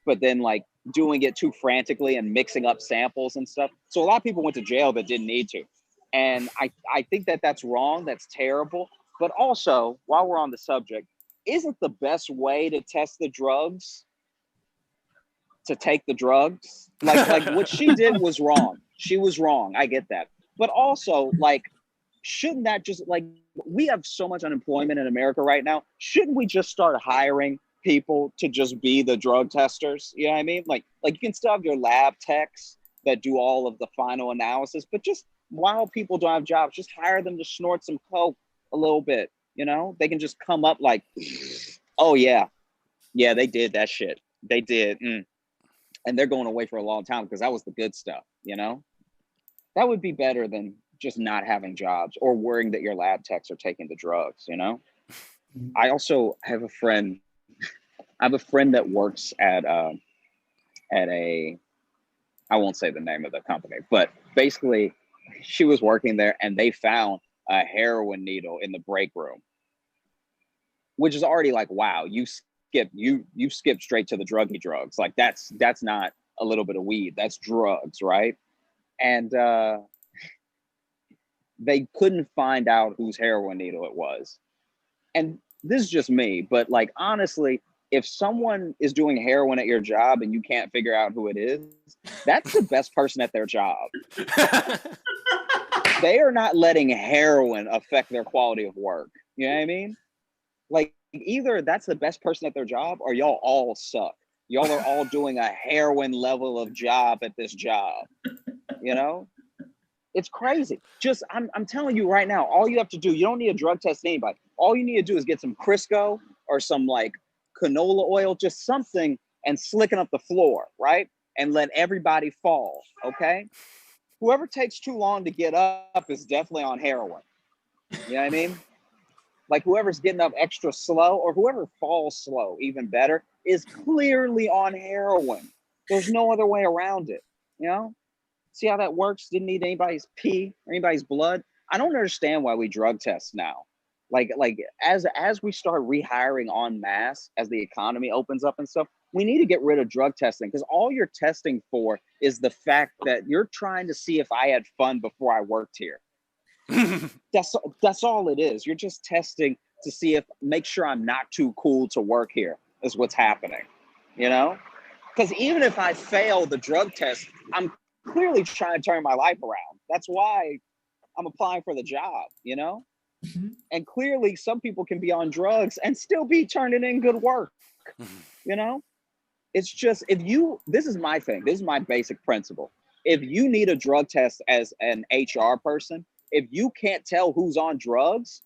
but then like doing it too frantically and mixing up samples and stuff. So a lot of people went to jail that didn't need to. And I think that that's wrong. That's terrible. But also, while we're on the subject, isn't the best way to test the drugs to take the drugs? Like what she did was wrong. She was wrong. I get that. But also, like, shouldn't that just, like, we have so much unemployment in America right now. Shouldn't we just start hiring people to just be the drug testers? You know what I mean? Like you can still have your lab techs that do all of the final analysis, but just while people don't have jobs, just hire them to snort some coke a little bit. You know, they can just come up like, oh yeah, they did that shit. They did. And they're going away for a long time because that was the good stuff. You know, that would be better than just not having jobs or worrying that your lab techs are taking the drugs, you know? I also have a friend, that works at a, I won't say the name of the company, but basically she was working there and they found a heroin needle in the break room, which is already like, wow, you skipped straight to the druggy drugs. Like that's not a little bit of weed, that's drugs, right? And they couldn't find out whose heroin needle it was. And this is just me, but like, honestly, if someone is doing heroin at your job and you can't figure out who it is, that's the best person at their job. They are not letting heroin affect their quality of work. You know what I mean? Like, either that's the best person at their job or y'all all suck. Y'all are all doing a heroin level of job at this job, you know? It's crazy. Just, I'm telling you right now, all you have to do, you don't need a drug test anybody. All you need to do is get some Crisco or some like canola oil, just something, and slicken up the floor, right? And let everybody fall, okay? Whoever takes too long to get up is definitely on heroin. You know what I mean? Like whoever's getting up extra slow, or whoever falls slow, even better, is clearly on heroin. There's no other way around it, you know? See how that works? Didn't need anybody's pee or anybody's blood. I don't understand why we drug test now. Like as we start rehiring en masse, as the economy opens up and stuff, we need to get rid of drug testing, because all you're testing for is the fact that you're trying to see if I had fun before I worked here. That's all it is. You're just testing to see if, make sure I'm not too cool to work here is what's happening, you know? Because even if I fail the drug test, I'm clearly trying to turn my life around. That's why I'm applying for the job, you know? Mm-hmm. And clearly some people can be on drugs and still be turning in good work, you know? It's just, this is my thing. This is my basic principle. If you need a drug test as an HR person, if you can't tell who's on drugs,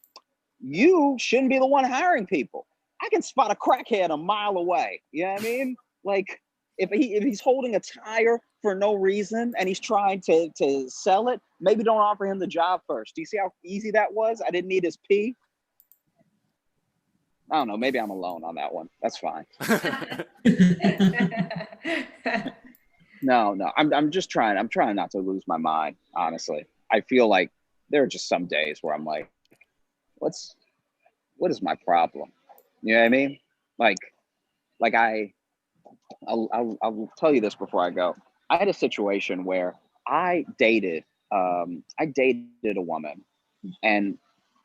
you shouldn't be the one hiring people. I can spot a crackhead a mile away. You know what I mean? Like if he's holding a tire for no reason and he's trying to sell it, maybe don't offer him the job first. Do you see how easy that was? I didn't need his pee. I don't know. Maybe I'm alone on that one. That's fine. No. I'm just trying. I'm trying not to lose my mind. Honestly, I feel like there are just some days where I'm like, what is my problem? You know what I mean? Like I'll tell you this before I go. I had a situation where I dated a woman, and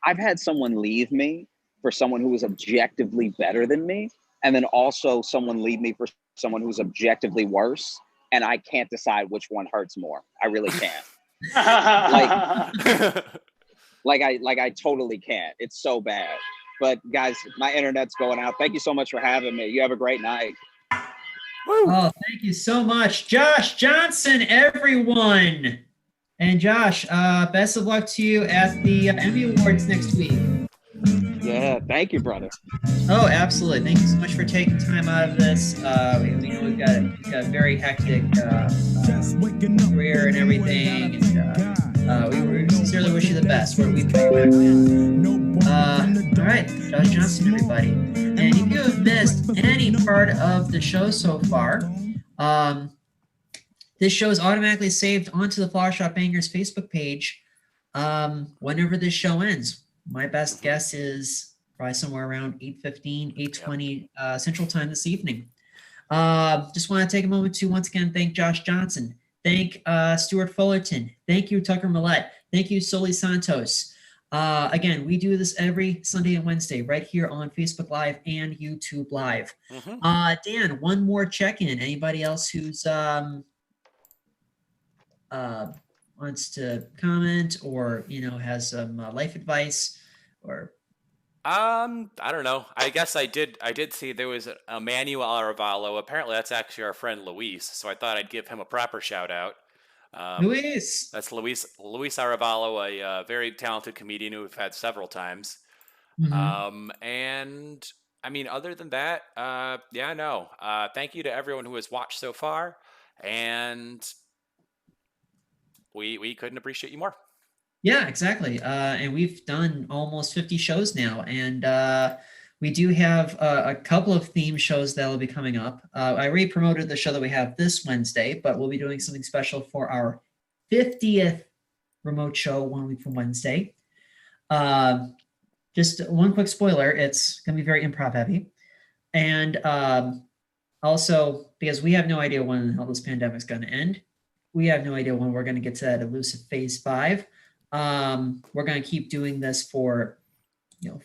I've had someone leave me for someone who was objectively better than me, and then also someone leave me for someone who's objectively worse, and I can't decide which one hurts more. I really can't. like I totally can't. It's so bad. But guys, my internet's going out. Thank you so much for having me. You have a great night. Woo. Oh, thank you so much, Josh Johnson, everyone. And Josh, best of luck to you at the Emmy Awards next week. Yeah, thank you, brother. Oh, absolutely. Thank you so much for taking time out of this. We know we've got a very hectic career and everything. And we sincerely wish you the best. We pray back then. All right, Josh Johnson, everybody. And if you have missed any part of the show so far, this show is automatically saved onto the Flower Shop Bangers Facebook page whenever this show ends. My best guess is probably somewhere around 8:15, 8:20 Central Time this evening. Just want to take a moment to once again thank Josh Johnson. Thank Stewart Fullerton. Thank you, Tucker Millett. Thank you, Soli Santos. Again, we do this every Sunday and Wednesday right here on Facebook Live and YouTube Live. Dan, one more check-in. Anybody else who's wants to comment or has some life advice or I don't know. I guess I did see there was a Manuel Aravallo. Apparently that's actually our friend Luis, so I thought I'd give him a proper shout out. Luis. That's Luis Aravallo, a very talented comedian who we've had several times. And I mean, other than that, thank you to everyone who has watched so far, and we couldn't appreciate you more. Yeah, exactly. And we've done almost 50 shows now, and we do have a couple of theme shows that will be coming up. I already promoted the show that we have this Wednesday, but we'll be doing something special for our 50th remote show 1 week from Wednesday. Just one quick spoiler, it's going to be very improv heavy. And also, because we have no idea when the hell this pandemic is going to end, we have no idea when we're going to get to that elusive phase 5. We're going to keep doing this for in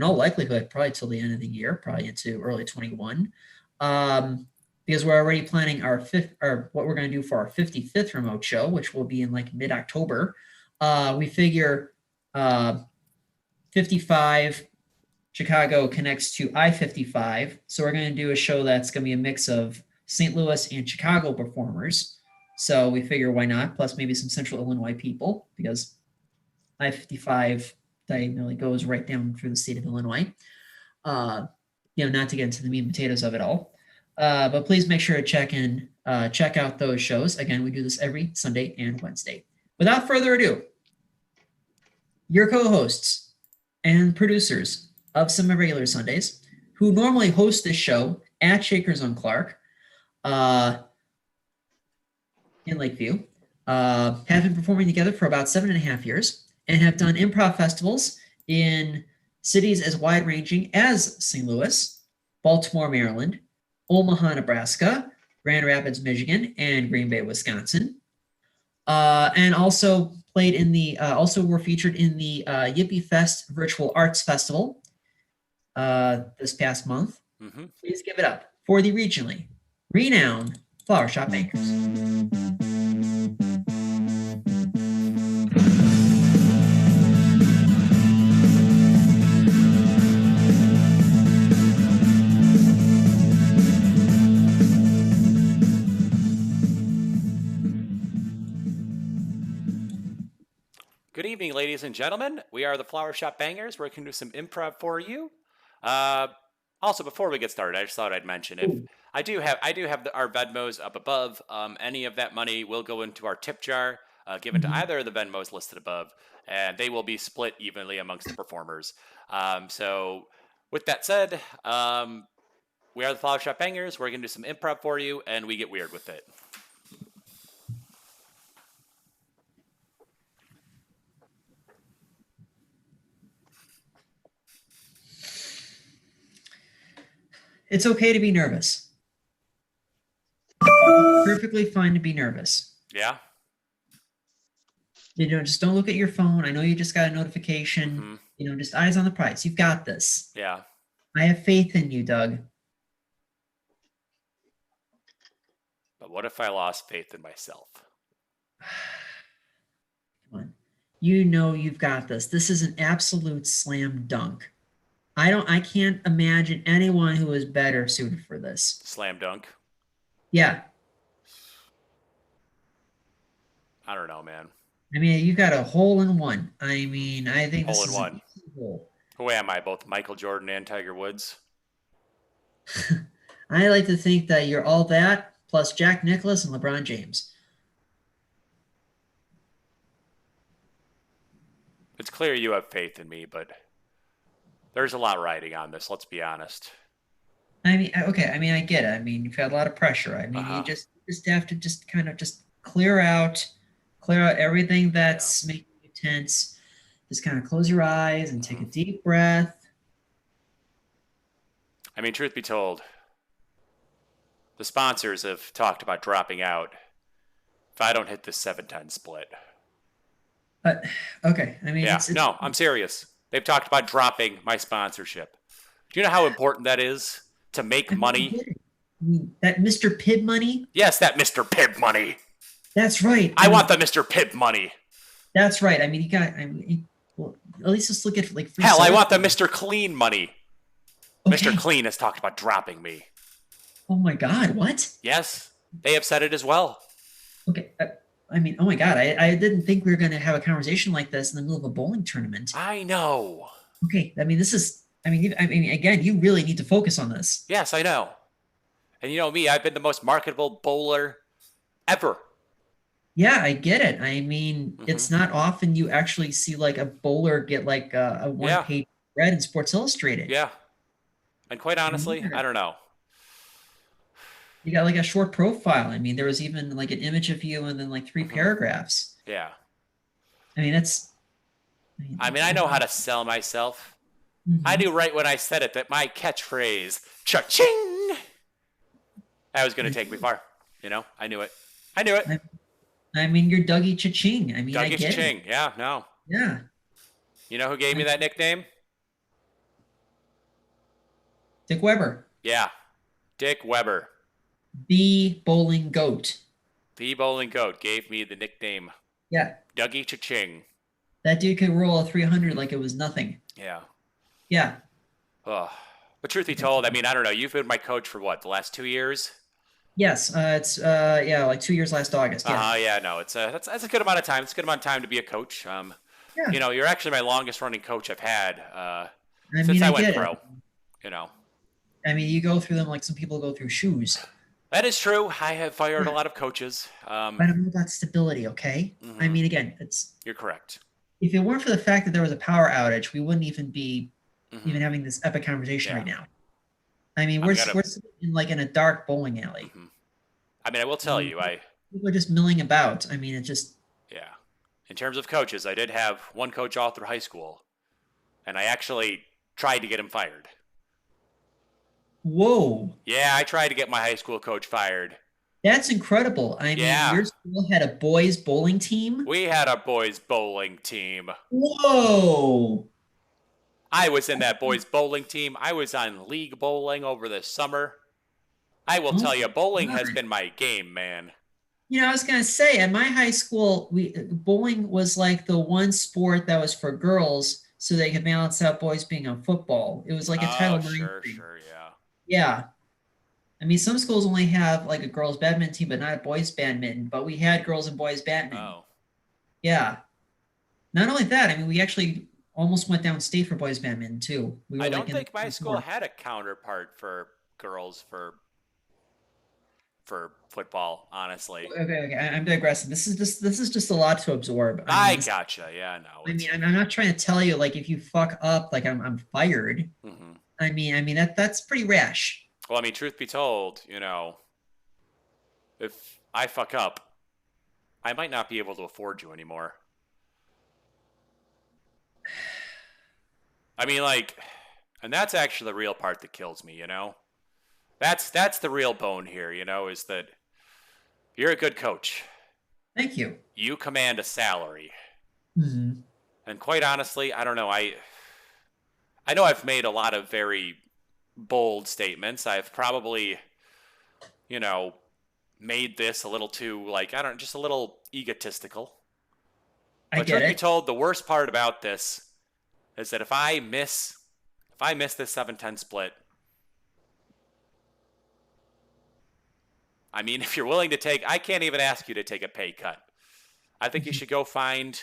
all likelihood, probably till the end of the year, probably into early 21. Because we're already planning our what we're going to do for our 55th remote show, which will be in like mid-October. We figure 55 Chicago connects to I-55. So we're going to do a show that's going to be a mix of St. Louis and Chicago performers. So we figure why not? Plus maybe some Central Illinois people, because I-55 diagonally goes right down through the state of Illinois. Not to get into the meat and potatoes of it all. But please make sure to check out those shows. Again, we do this every Sunday and Wednesday. Without further ado, your co-hosts and producers of some irregular Sundays, who normally host this show at Shakers on Clark in Lakeview, have been performing together for about 7.5 years and have done improv festivals in cities as wide-ranging as St. Louis, Baltimore, Maryland, Omaha, Nebraska, Grand Rapids, Michigan, and Green Bay, Wisconsin. And also played in the, also were featured in the Yippie Fest Virtual Arts Festival this past month. Please give it up for the regionally renowned Flower Shop Bangers. Good evening, ladies and gentlemen. We are the Flower Shop Bangers. We're going to do some improv for you. Also, before we get started, I just thought I'd mention if I do have our Venmos up above. Any of that money will go into our tip jar, given to either of the Venmos listed above, and they will be split evenly amongst the performers. So, with that said, we are the Flower Shop Bangers. We're going to do some improv for you, and we get weird with it. It's okay to be nervous. perfectly fine to be nervous. Yeah. Just don't look at your phone. I know you just got a notification. Mhm. Just eyes on the prize. You've got this. Yeah. I have faith in you, Doug. But what if I lost faith in myself? Come on. You've got this. This is an absolute slam dunk. I can't imagine anyone who is better suited for this. Slam dunk. Yeah. I don't know, man. I mean, you got a hole in one. I mean, I think this Hole in is one. a hole. Who am I? Both Michael Jordan and Tiger Woods? I like to think that you're all that plus Jack Nicklaus and LeBron James. It's clear you have faith in me, but there's a lot riding on this. Let's be honest. I mean, okay. I mean, I get it. I mean, you've had a lot of pressure. I mean, you just have to just kind of just clear out everything that's making you tense. Just kind of close your eyes and take a deep breath. I mean, truth be told, the sponsors have talked about dropping out if I don't hit this 7-10 split. Okay. I mean, no, I'm serious. They've talked about dropping my sponsorship. Do you know how important that is to make money? I mean, that Mr. Pibb money? Yes, that Mr. Pibb money. That's right. I want the Mr. Pibb money. That's right. I mean, you got. Well, at least just look at like. Free Hell, I soda. want the Mr. Clean money. Okay. Mr. Clean has talked about dropping me. Oh my God! What? Yes, they have said it as well. Okay. I mean, oh my God! I didn't think we were going to have a conversation like this in the middle of a bowling tournament. I know. Okay. I mean, this is. I mean, again, you really need to focus on this. Yes, I know. And you know me, I've been the most marketable bowler ever. Yeah, I get it. I mean, it's not often you actually see like a bowler get like a one-page spread in Sports Illustrated. Yeah. And quite honestly, I don't know. You got like a short profile. I mean, there was even like an image of you and then like 3 paragraphs. Yeah. I mean, that's. I know how to sell myself. I knew right when I said it that my catchphrase, cha-ching, that was going to take me far. I knew it. I mean, you're Dougie Cha-Ching. I mean, Dougie I get Cha-Ching. it. Yeah, no. Yeah. You know who gave me that nickname? Dick Weber. Yeah. Dick Weber. The Bowling Goat. The Bowling Goat gave me the nickname. Yeah. Dougie Cha-Ching. That dude could roll a 300 like it was nothing. Yeah. Yeah. Oh. But truth be told, I mean, I don't know. You've been my coach for what, the last 2 years? Yes. It's like 2 years last August. Yeah. Yeah, no, it's that's a good amount of time. It's a good amount of time to be a coach. Yeah. You're actually my longest running coach I've had since I went pro. I mean, you go through them like some people go through shoes. That is true. I have fired a lot of coaches. But I'm all about stability, okay? I mean, again, You're correct. If it weren't for the fact that there was a power outage, we wouldn't even be even having this epic conversation right now. I mean, we're sitting in a dark bowling alley. I mean, I will tell you, people are just milling about. I mean, it just. Yeah. In terms of coaches, I did have one coach all through high school, and I actually tried to get him fired. Whoa. Yeah, I tried to get my high school coach fired. That's incredible. I mean, your school had a boys bowling team? We had a boys bowling team. Whoa. I was in that boys bowling team. I was on league bowling over the summer. I will tell you, bowling has been my game, man. I was going to say, at my high school, bowling was like the one sport that was for girls so they could balance out boys being on football. It was like a Title IX thing. Sure, yeah. Yeah. I mean, some schools only have like a girls badminton team, but not a boys badminton. But we had girls and boys badminton. Oh. Yeah. Not only that, I mean, we actually almost went downstate for boys badminton too. I don't think my school had a counterpart for girls for football, honestly. Okay. I'm digressing. This is just a lot to absorb. I gotcha. Yeah, no. I mean, I'm not trying to tell you like if you fuck up, like I'm fired. I mean that's pretty rash. Well, I mean, truth be told, if I fuck up, I might not be able to afford you anymore. I mean, and that's actually the real part that kills me, That's the real bone here, is that You're a good coach. Thank you. You command a salary. Mm-hmm. And quite honestly, I don't know. I know I've made a lot of very bold statements. I've probably, made this a little too, just a little egotistical. But truth be told, the worst part about this is that if I miss this 7-10 split, I mean, if you're willing to take, I can't even ask you to take a pay cut. I think you should go find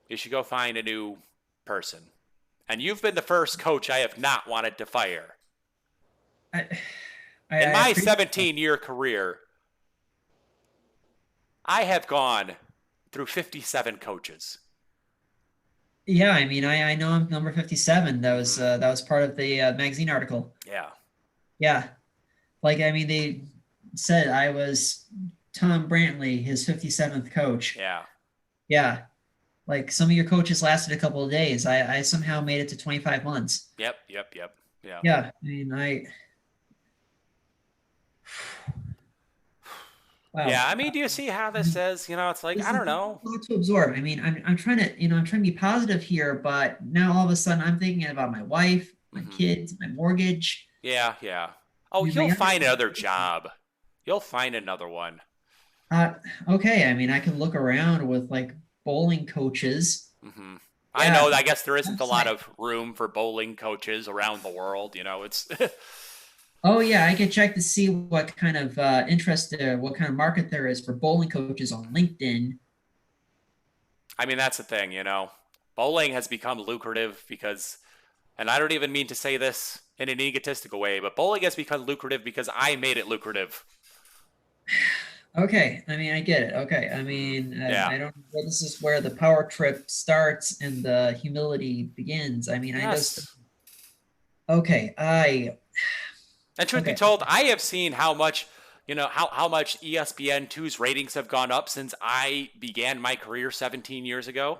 a new person. And you've been the first coach I have not wanted to fire. In my 17-year career, I have gone through 57 coaches. Yeah, I mean, I know I'm number 57. That was part of the magazine article. Yeah. Yeah. Like, I mean, they said I was Tom Brantley, his 57th coach. Yeah. Yeah. Like, some of your coaches lasted a couple of days. I somehow made it to 25 months. Yep. Yeah. Yeah. I mean, wow. Yeah, I mean, do you see how this is? It's like, I don't know. A lot to absorb. I mean, I'm trying to be positive here, but now all of a sudden I'm thinking about my wife, my kids, my mortgage. Yeah. Oh, you'll find another job. You'll find another one. Okay. I mean, I can look around with like bowling coaches. Mm-hmm. I know. I guess there isn't a lot of room for bowling coaches around the world. It's. Oh yeah, I can check to see what kind of interest there, what kind of market there is for bowling coaches on LinkedIn. I mean, that's the thing, Bowling has become lucrative because, and I don't even mean to say this in an egotistical way, but bowling has become lucrative because I made it lucrative. Okay, I mean, I get it. Okay, I mean, I don't know. This is where the power trip starts and the humility begins. I mean, yes. And truth be told, I have seen how much, how much ESPN2's ratings have gone up since I began my career 17 years ago.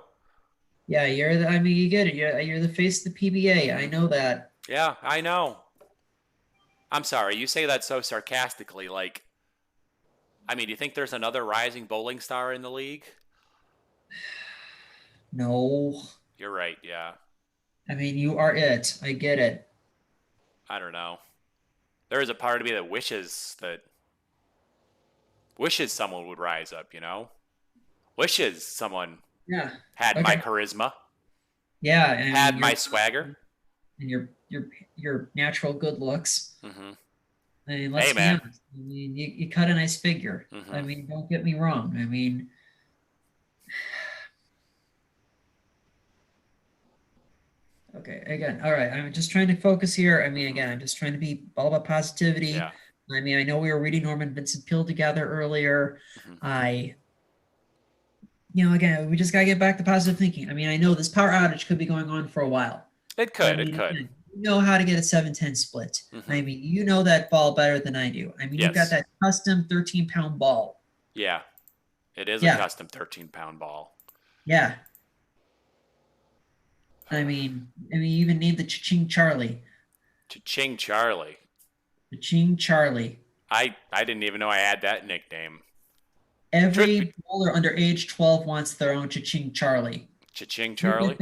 Yeah, you get it. You're the face of the PBA. I know that. Yeah, I know. I'm sorry. You say that so sarcastically. Like, I mean, do you think there's another rising bowling star in the league? No. You're right. Yeah. I mean, you are it. I get it. I don't know. There is a part of me that wishes someone would rise up, wishes someone had my charisma. Yeah. And had my swagger. And your natural good looks. Mm-hmm. I mean, let's be honest. I mean, you cut a nice figure. Mm-hmm. I mean, don't get me wrong. I mean, okay, again, all right. I'm just trying to focus here. I mean, again, I'm just trying to be all about positivity. Yeah. I mean, I know we were reading Norman Vincent Peale together earlier. Mm-hmm. Again, we just got to get back to positive thinking. I mean, I know this power outage could be going on for a while. It could. Again, you know how to get a 7-10 split. Mm-hmm. I mean, you know that ball better than I do. I mean, yes. You've got that custom 13-pound ball. Yeah. It is a custom 13-pound ball. Yeah. I mean, you even named the Cha-Ching Charlie. Cha-Ching Charlie. Cha-Ching Charlie. I didn't even know I had that nickname. Every bowler under age 12 wants their own Cha-Ching Charlie. Cha-Ching Charlie?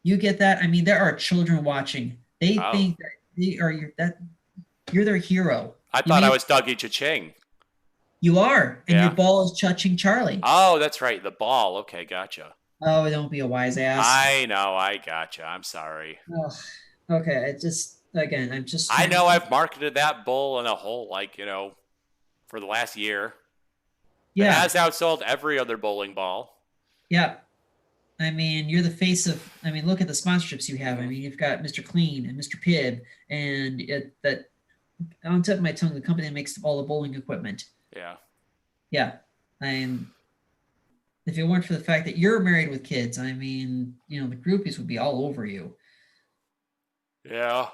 You get that? I mean, there are children watching. They think that you're their hero. I thought I was Dougie Cha-Ching. You are, and your ball is Cha-Ching Charlie. Oh, that's right, the ball. Okay, gotcha. Oh, don't be a wise ass. I know, I gotcha. I'm sorry. Oh, okay, I know I've marketed that bowl in a whole, for the last year. Yeah. It has outsold every other bowling ball. Yeah. I mean, you're the face of, look at the sponsorships you have. I mean, you've got Mr. Clean and Mr. Pibb, and that on tip of my tongue, the company that makes all the bowling equipment. Yeah. Yeah. And if it weren't for the fact that you're married with kids, I mean, the groupies would be all over you. Yeah.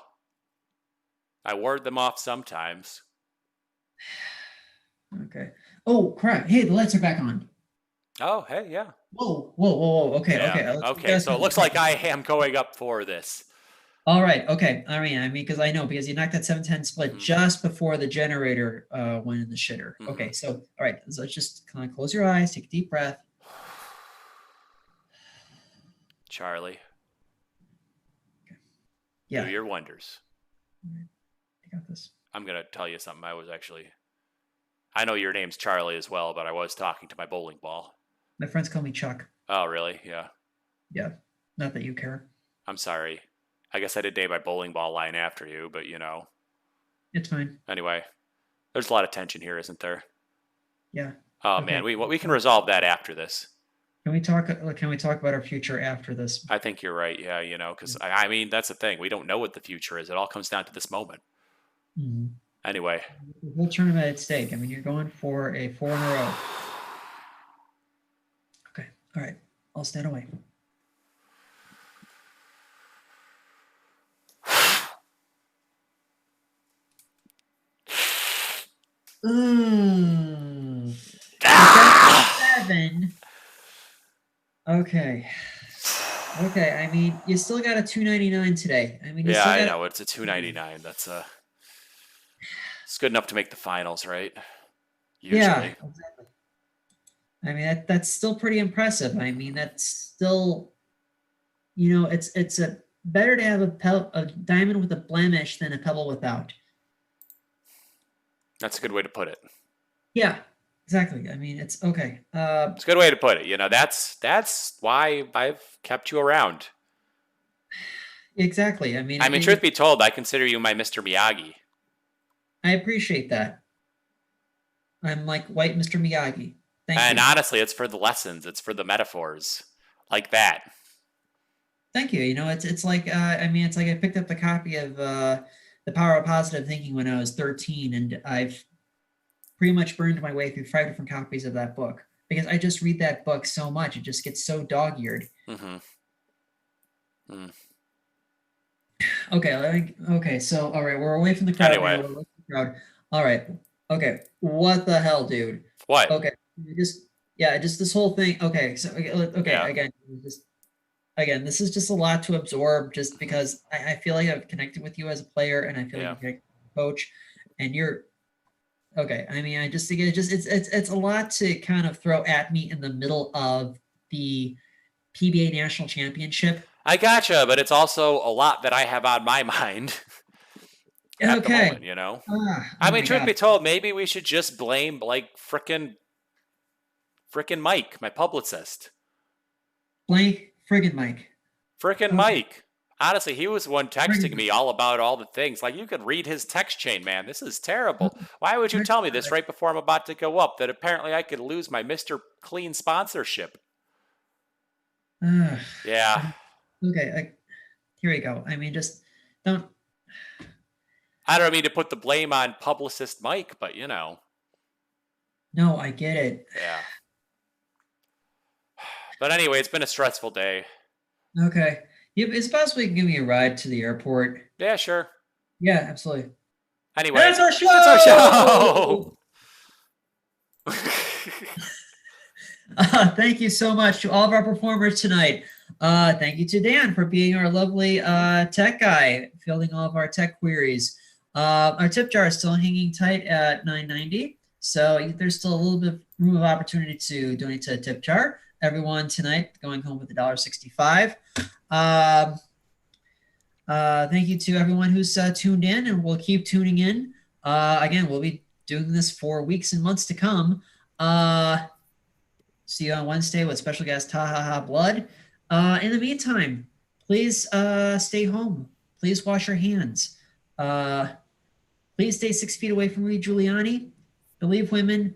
I ward them off sometimes. Okay. Oh, crap. Hey, the lights are back on. Oh, hey, yeah. Whoa. Okay, yeah. okay. Okay, so it looks like I am going up for this. All right. Okay. I mean, because I know because you knocked that 7-10 split Mhm. just before the generator went in the shitter. Mhm. Okay. So, all right. So let's just kind of close your eyes, take a deep breath. Charlie, Yeah. do your wonders. I got this. I'm going to tell you something. I know your name's Charlie as well, but I was talking to my bowling ball. My friends call me Chuck. Oh, really? Yeah. Yeah. Not that you care. I'm sorry. I guess I did name my bowling ball line after you, but It's fine. Anyway, there's a lot of tension here, isn't there? Yeah. Oh Okay. man, we can resolve that after this. Can we talk about our future after this? I think you're right. Yeah, because I mean that's the thing. We don't know what the future is. It all comes down to this moment. Mm-hmm. Anyway, the whole tournament at stake. I mean, you're going for a 4 in a row. Okay. All right. I'll stand away. Ooh. 7. Okay. I mean, you still got a 299 today. I mean, yeah, I know it's a 299. That's it's good enough to make the finals, right? Usually. Yeah, exactly. I mean, that's still pretty impressive. I mean, that's still, it's a better to have a diamond with a blemish than a pebble without. That's a good way to put it. Yeah, exactly. I mean, it's okay. It's a good way to put it. That's why I've kept you around. Exactly. I mean, truth be told, I consider you my Mr. Miyagi. I appreciate that. I'm like white Mr. Miyagi. Thank you. And honestly, it's for the lessons. It's for the metaphors, like that. Thank you. It's like it's like I picked up a copy of The Power of Positive Thinking when I was 13, and I've pretty much burned my way through 5 different copies of that book because I just read that book so much. It just gets so dog-eared. Mm-hmm. Mm. Okay. So, all right, we're away from the crowd. Anyway. All right. Okay. What the hell, dude? What? Okay. Just this whole thing. Okay. So, okay. Yeah. Again, this is just a lot to absorb just because I feel like I've connected with you as a player and I feel like you're a coach and you're okay. I mean, I just think it's a lot to kind of throw at me in the middle of the PBA National Championship. I gotcha, but it's also a lot that I have on my mind. At the moment, I mean, truth be told, maybe we should just blame like frickin' Mike, my publicist. Friggin' Mike. Mike. Honestly, he was the one texting me all about all the things. Like, you could read his text chain, man. This is terrible. Why would you tell me this right before I'm about to go up, that apparently I could lose my Mr. Clean sponsorship? Yeah. Okay, here we go. I mean, just don't... I don't mean to put the blame on publicist Mike, but No, I get it. Yeah. But anyway, it's been a stressful day. Okay. It's possible you can give me a ride to the airport. Yeah, sure. Yeah, absolutely. Anyway. That's our show! That's our show! Thank you so much to all of our performers tonight. Thank you to Dan for being our lovely tech guy, fielding all of our tech queries. Our tip jar is still hanging tight at $9.90, so there's still a little bit of room of opportunity to donate to a tip jar. Everyone tonight going home with $1.65. Thank you to everyone who's tuned in, and we'll keep tuning in. Again, we'll be doing this for weeks and months to come. See you on Wednesday with special guest Ha Ha Ha Blood. In the meantime, please stay home. Please wash your hands. Please stay 6 feet away from Rudy Giuliani. Believe women.